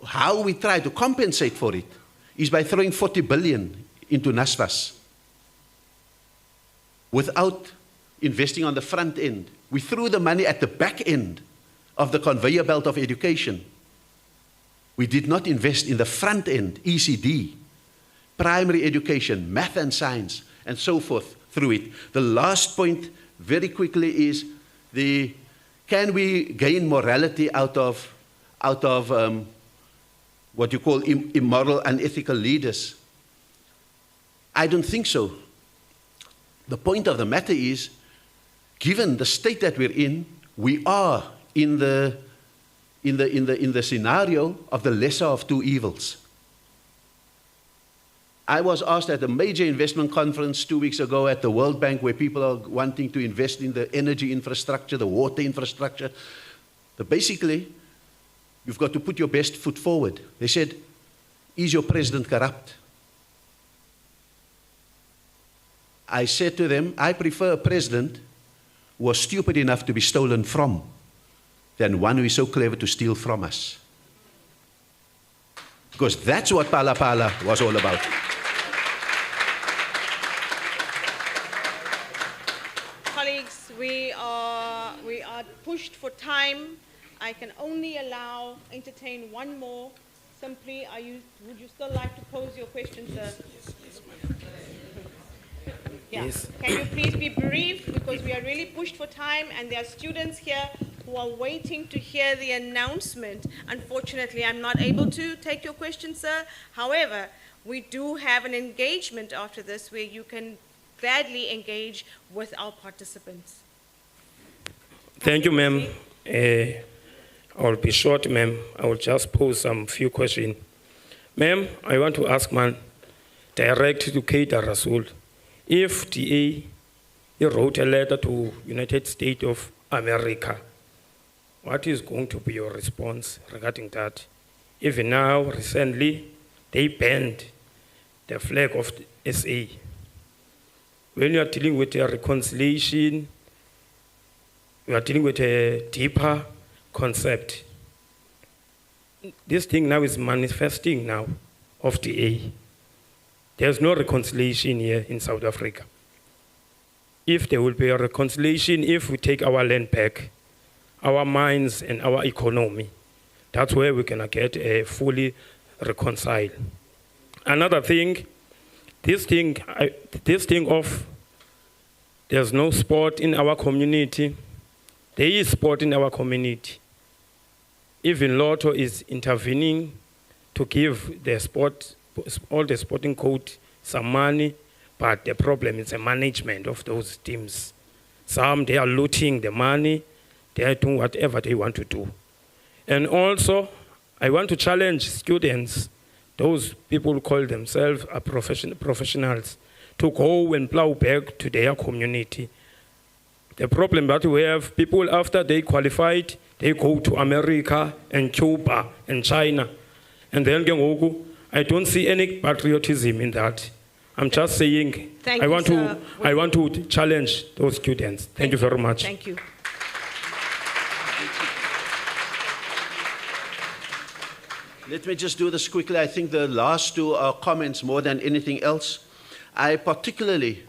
how we try to compensate for it is by throwing 40 billion into NSFAS without investing on the front end. We threw the money at the back end of the conveyor belt of education. We did not invest in the front end, ECD, primary education, math and science, and so forth through it. The last point, very quickly, is can we gain morality out of what you call immoral, unethical leaders? I don't think so. The point of the matter is, given the state that we're in, we are in the scenario of the lesser of two evils. I was asked at a major investment conference 2 weeks ago at the World Bank, where people are wanting to invest in the energy infrastructure, the water infrastructure. But basically, you've got to put your best foot forward. They said, is your president corrupt? I said to them, I prefer a president who was stupid enough to be stolen from than one who is so clever to steal from us. Because that's what Pala Pala was all about. Colleagues, we are pushed for time. I can only entertain one more. Simply, would you still like to pose your question, sir? Yeah. Yes. Can you please be brief, because we are really pushed for time and there are students here who are waiting to hear the announcement. Unfortunately, I'm not able to take your question, sir. However, we do have an engagement after this where you can gladly engage with our participants. Thank you, ma'am. I'll be short, ma'am. I will just pose some few questions. Ma'am, I want to ask, direct to Keita Rasul. If DA wrote a letter to United States of America, what is going to be your response regarding that? Even now, recently, they banned the flag of the SA. When you are dealing with a reconciliation, you are dealing with a deeper concept. This thing now is manifesting now of DA. There's no reconciliation here in South Africa. If there will be a reconciliation, if we take our land back, our minds and our economy, that's where we can get a fully reconciled. Another thing, this thing of there's no sport in our community. There is sport in our community. Even Lotto is intervening to give the all the sporting code some money, but the problem is the management of those teams. Some, they are looting the money, they are doing whatever they want to do. And also, I want to challenge students, those people who call themselves professionals, to go and plow back to their community. The problem that we have, people after they qualified, they go to America and Cuba and China. And then I don't see any patriotism in that. I'm just saying, I want to challenge those students. Thank you very much. Thank you. Let me just do this quickly. I think the last two are comments more than anything else. I particularly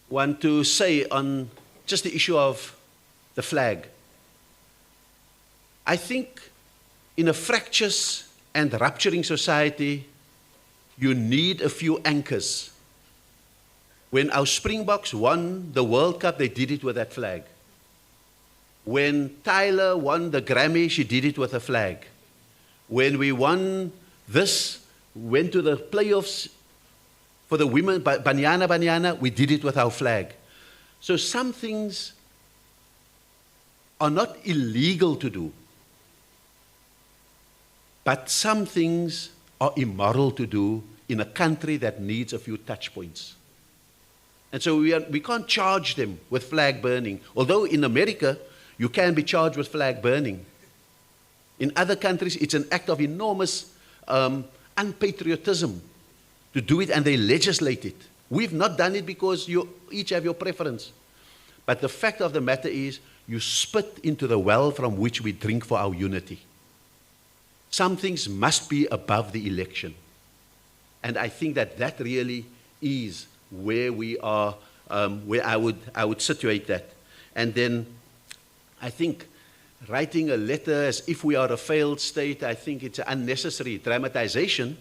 want to say on just the issue of the flag. I think in a fractious and rupturing society, you need a few anchors. When our Springboks won the World Cup, they did it with that flag. When Tyler won the Grammy, she did it with a flag. When we won this, went to the playoffs for the women, Banyana, we did it with our flag. So some things are not illegal to do, but some things are immoral to do in a country that needs a few touch points. And so we can't charge them with flag burning. Although in America, you can be charged with flag burning. In other countries, it's an act of enormous unpatriotism to do it, and they legislate it. We've not done it because you each have your preference. But the fact of the matter is, you spit into the well from which we drink for our unity. Some things must be above the election. And I think that that really is where we are, where I would situate that. And then I think writing a letter as if we are a failed state, I think it's an unnecessary dramatization,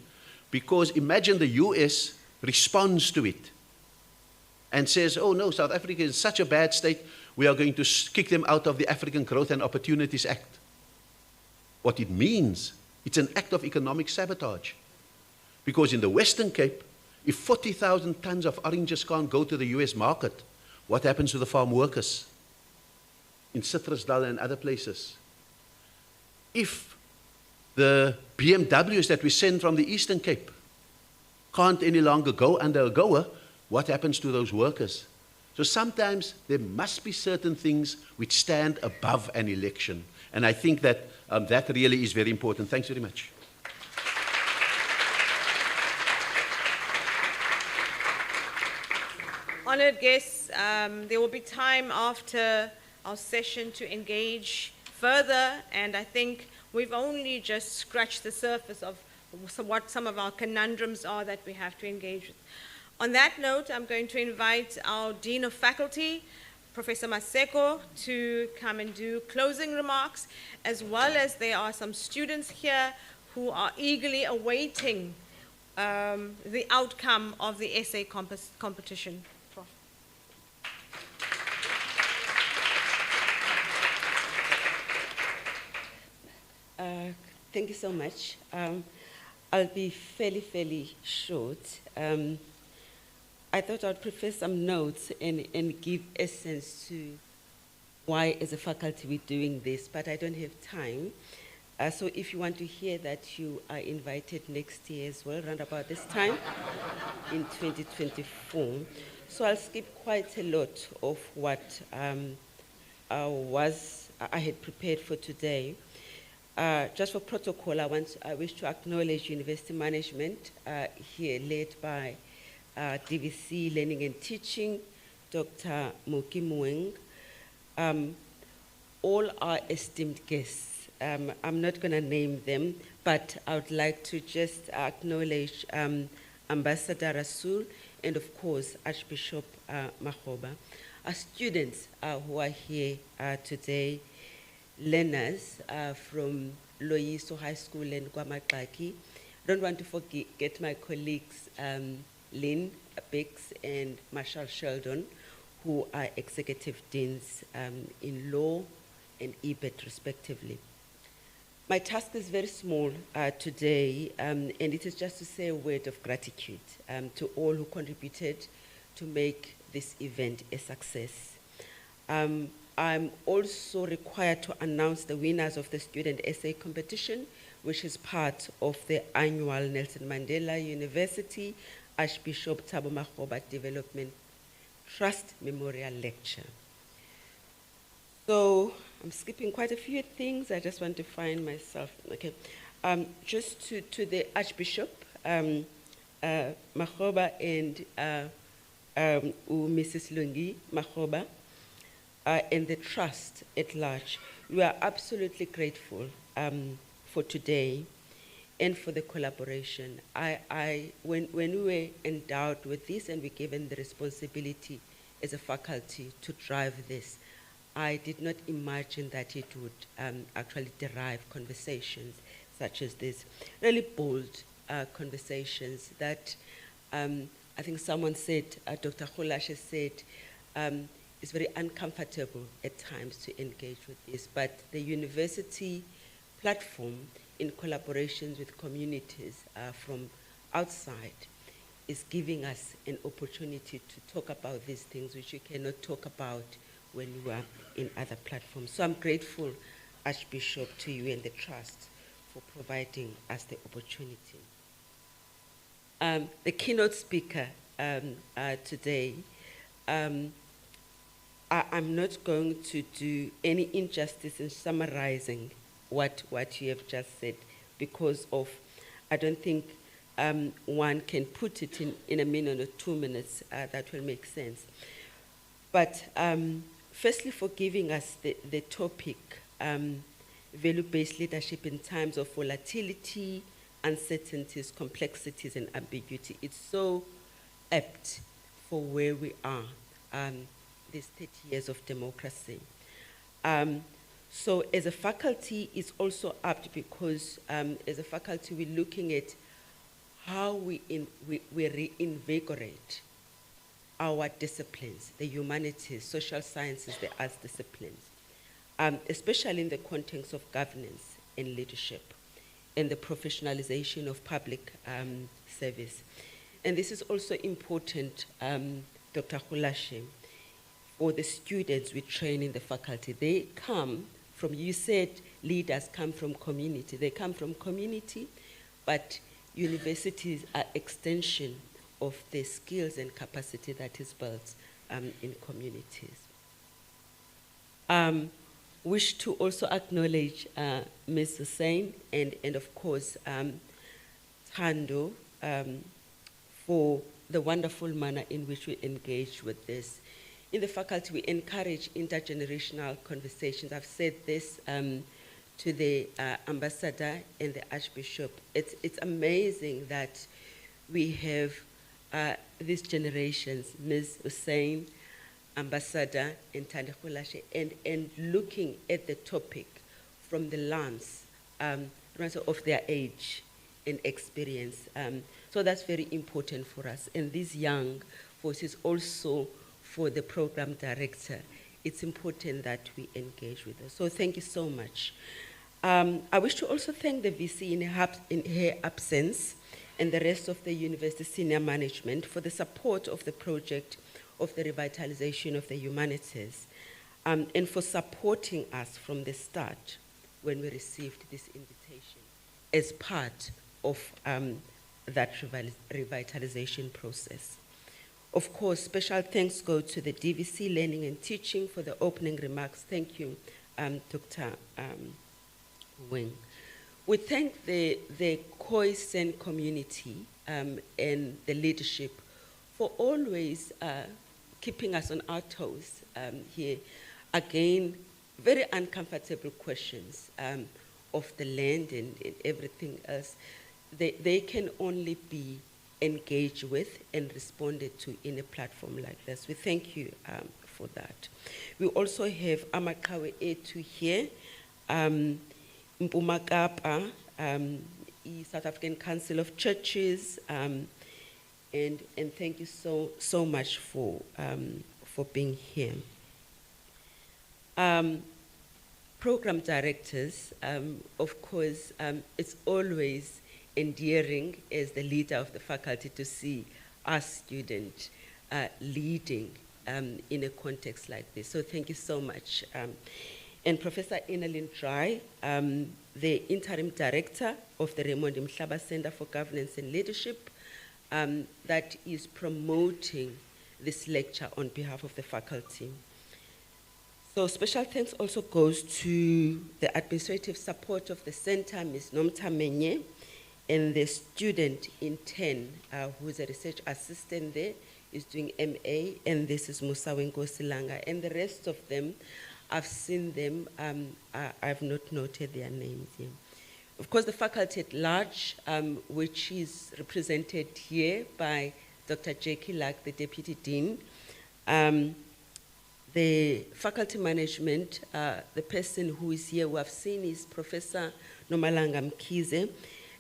because imagine the US responds to it and says, oh no, South Africa is such a bad state, we are going to kick them out of the African Growth and Opportunities Act. What it means, it's an act of economic sabotage. Because in the Western Cape, if 40,000 tons of oranges can't go to the US market, what happens to the farm workers in Citrusdal and other places? If the BMWs that we send from the Eastern Cape can't any longer go under a AGOA, what happens to those workers? So sometimes there must be certain things which stand above an election. And I think that that really is very important. Thanks very much. Honored guests, there will be time after our session to engage further, and I think we've only just scratched the surface of what some of our conundrums are that we have to engage with. On that note, I'm going to invite our Dean of Faculty, Professor Maseko, to come and do closing remarks, as well as there are some students here who are eagerly awaiting the outcome of the essay competition. Prof. Thank you so much. I'll be fairly short. I thought I'd prepare some notes and give essence to why, as a faculty, we're doing this, but I don't have time. So if you want to hear that, you are invited next year as well, around about this time, in 2024. So I'll skip quite a lot of what I had prepared for today. Just for protocol, I wish to acknowledge university management here, led by DVC Learning and Teaching, Dr. Moki Mueng, all our esteemed guests. I'm not going to name them, but I would like to just acknowledge Ambassador Rasul and, of course, Archbishop Makgoba. Our students who are here today, learners from Loyiso High School and Kwamakaki. I don't want to forget my colleagues, Lynn Bix and Marshall Sheldon, who are executive deans in law and EBET, respectively. My task is very small today, and it is just to say a word of gratitude to all who contributed to make this event a success. I'm also required to announce the winners of the student essay competition, which is part of the annual Nelson Mandela University Archbishop Thabo Makgoba Development Trust Memorial Lecture. So I'm skipping quite a few things. I just want to find myself. Okay, just to the Archbishop Makgoba and Mrs. Lungi Makgoba and the trust at large. We are absolutely grateful for today and for the collaboration. When we were endowed with this and we given the responsibility as a faculty to drive this. I did not imagine that it would actually derive conversations such as this, really bold conversations that I think someone said, Dr. Khulashe said, it's very uncomfortable at times to engage with this, but the university platform in collaborations with communities from outside is giving us an opportunity to talk about these things which you cannot talk about when you are in other platforms. So I'm grateful, Archbishop, to you and the Trust for providing us the opportunity. The keynote speaker today, I'm not going to do any injustice in summarizing what you have just said, because of, I don't think one can put it in a minute or 2 minutes that will make sense. But firstly, for giving us the topic, value-based leadership in times of volatility, uncertainties, complexities, and ambiguity. It's so apt for where we are, these 30 years of democracy. So as a faculty, it's also apt because as a faculty, we're looking at how we reinvigorate our disciplines, the humanities, social sciences, the arts disciplines, especially in the context of governance and leadership and the professionalization of public service. And this is also important, Dr. Khulashe, for the students we train in the faculty. They come from, you said leaders come from community. They come from community, but universities are extension of the skills and capacity that is built in communities. Wish to also acknowledge Ms. Hussein and of course Thando for the wonderful manner in which we engage with this. In the faculty, we encourage intergenerational conversations. I've said this to the ambassador and the Archbishop. It's amazing that we have these generations, Ms. Hussein, Ambassador, and Thando Khulashe, and looking at the topic from the lens of their age and experience. So that's very important for us. And these young voices also for the program director, it's important that we engage with us. So thank you so much. I wish to also thank the VC in her absence and the rest of the university senior management for the support of the project of the revitalization of the humanities, and for supporting us from the start when we received this invitation as part of that revitalization process. Of course, special thanks go to the DVC Learning and Teaching for the opening remarks. Thank you, Dr. Wing. We thank the Khoisan community and the leadership for always keeping us on our toes here. Again, very uncomfortable questions of the land and everything else. They can only be engaged with and responded to in a platform like this. We thank you for that. We also have Amakawe Etu here, Mpuma Kapa, South African Council of Churches, and thank you so much for being here. Program directors, of course, it's always endearing as the leader of the faculty to see our student leading in a context like this. So thank you so much. And Professor Annelien Dry, the interim director of the Raymond Mhlaba Center for Governance and Leadership, that is promoting this lecture on behalf of the faculty. So special thanks also goes to the administrative support of the center, Ms. Nomta Menye, and the student in 10, who is a research assistant there, is doing MA, and this is Musa Wengo Silanga, and the rest of them, I've seen them, I've not noted their names here. Of course, the faculty at large, which is represented here by Dr. Jackie Lack, the Deputy Dean, The faculty management, the person who is here who I've seen is Professor Nomalanga Mkhize.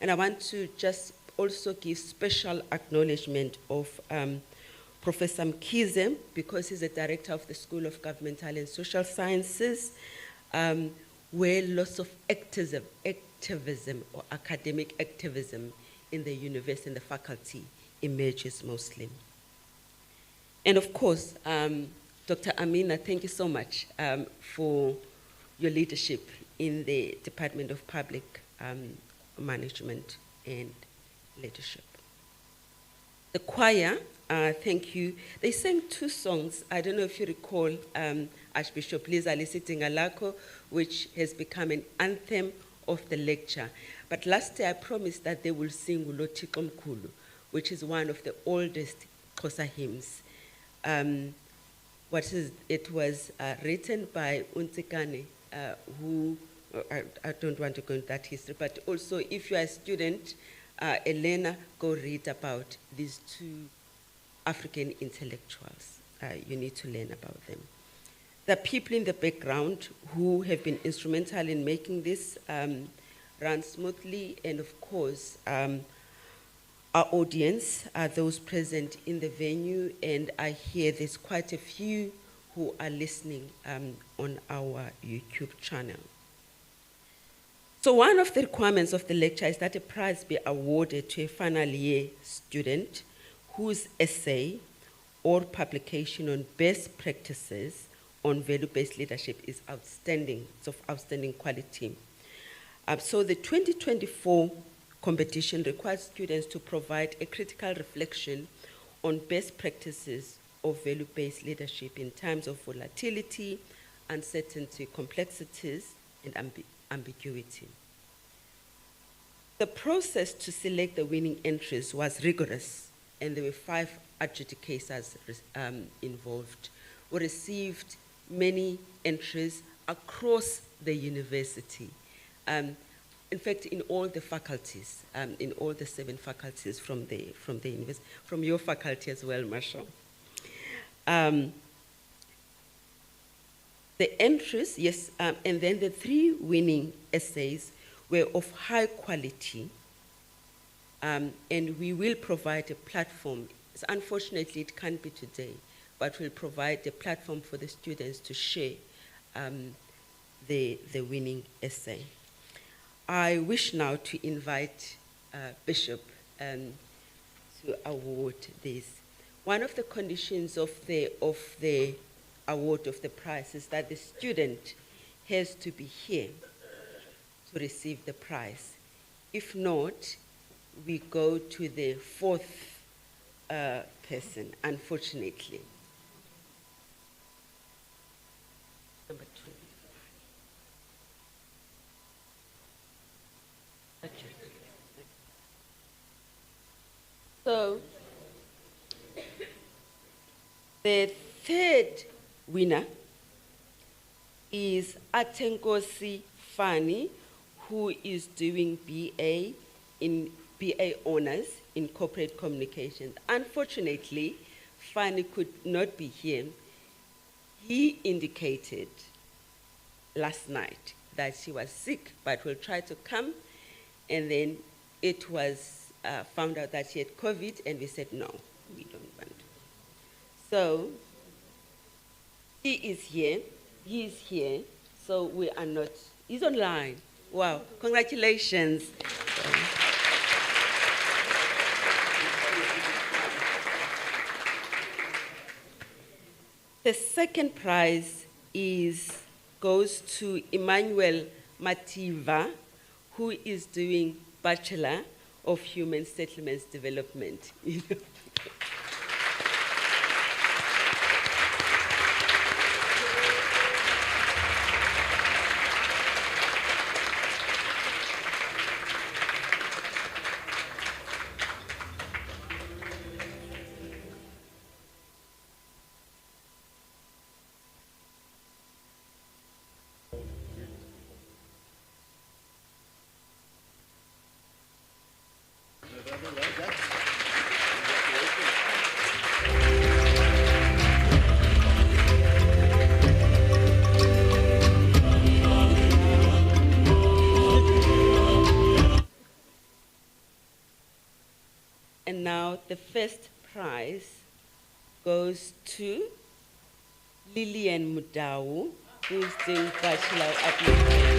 And I want to just also give special acknowledgement of Professor Mkhize, because he's the director of the School of Governmental and Social Sciences, where lots of activism or academic activism in the university and the faculty emerges mostly. And of course, Dr. Amina, thank you so much for your leadership in the Department of Public Management and Leadership. The choir, thank you. They sang 2 songs. I don't know if you recall Archbishop Liza Lisitingalako, which has become an anthem of the lecture. But last year I promised that they will sing Ulothixo Mkhulu, which is one of the oldest Xhosa hymns. It was written by Untikane, who, I don't want to go into that history, but also if you are a student, Elena, go read about these 2 African intellectuals. You need to learn about them. The people in the background who have been instrumental in making this run smoothly, and of course, our audience are those present in the venue, and I hear there's quite a few who are listening on our YouTube channel. So one of the requirements of the lecture is that a prize be awarded to a final year student whose essay or publication on best practices on value-based leadership is outstanding, it's of outstanding quality. So the 2024 competition requires students to provide a critical reflection on best practices of value-based leadership in times of volatility, uncertainty, complexities, and ambiguity. The process to select the winning entries was rigorous, and there were 5 adjudicators involved, who received many entries across the university. In fact, in all the faculties, in all the 7 faculties from the university, from your faculty as well, Marshall. The entries, yes, and then the 3 winning essays were of high quality, and we will provide a platform. So unfortunately, it can't be today, but we'll provide a platform for the students to share the winning essay. I wish now to invite Bishop to award this. One of the conditions of the award of the prize is that the student has to be here to receive the prize. If not, we go to the 4th person, unfortunately. Number 2. So, the 3rd winner is Atenkosi Fani, who is doing BA Honors in Corporate Communications. Unfortunately, Fani could not be here. He indicated last night that she was sick, but will try to come, and then it was found out that she had COVID, and we said, no, we don't want to. So he is here, so we are not, he's online. Wow, congratulations. The 2nd prize goes to Emmanuel Mativa, who is doing Bachelor of Human Settlements Development. now the first prize goes to Lillian Mudau, who's doing Bachelor of Administration.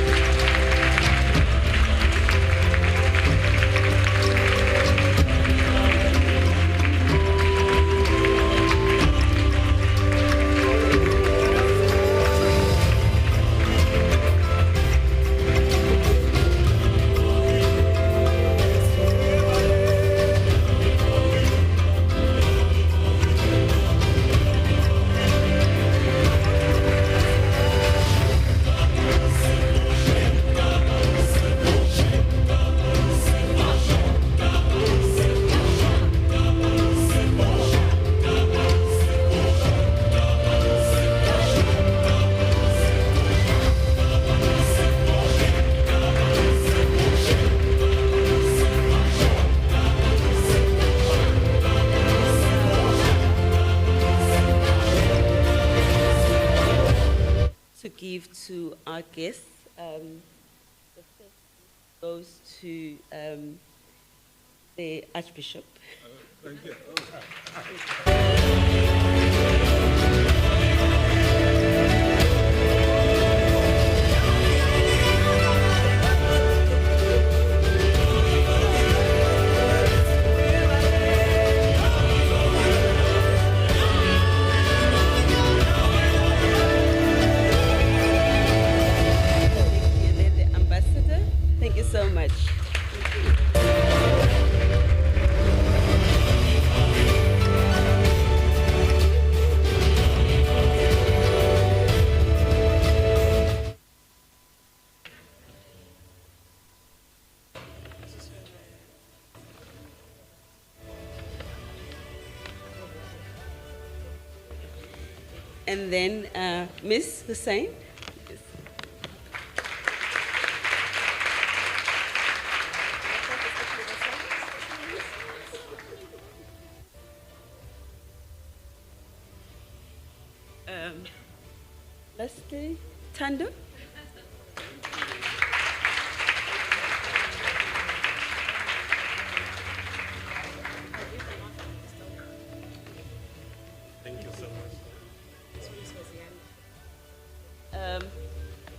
Give to our guests. The first goes to the Archbishop. Thank you. Thank you so much. And then Ms. Hussain. Lastly, Tando. Thank you so much.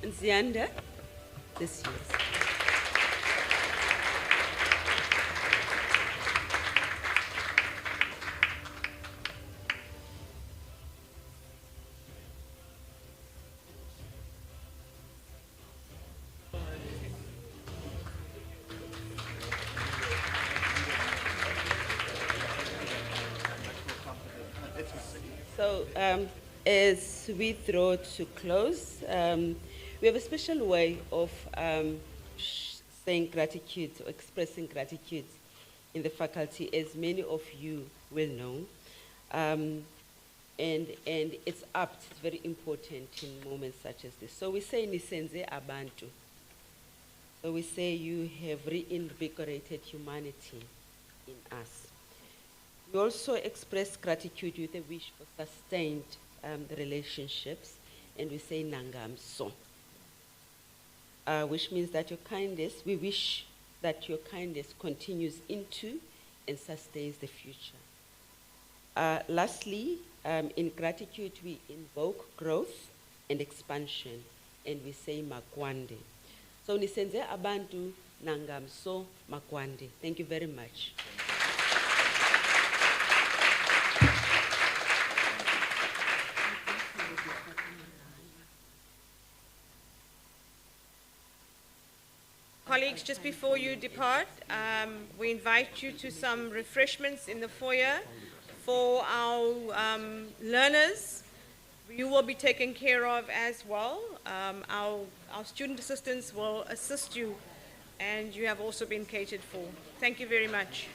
Nzianda, this year's. So as we draw to close, we have a special way of saying gratitude, or expressing gratitude in the faculty, as many of you will know. And it's apt, it's very important in moments such as this. So we say, Nisenze Abantu. So we say you have reinvigorated humanity in us. We also express gratitude with a wish for sustained relationships, and we say Nangamso, which means that your kindness, we wish that your kindness continues into and sustains the future. Lastly, in gratitude, we invoke growth and expansion, and we say Makwande. So Nisenze Abantu Nangamso Makwande. Thank you very much. Colleagues, just before you depart, we invite you to some refreshments in the foyer for our learners. You will be taken care of as well. Our student assistants will assist you, and you have also been catered for. Thank you very much.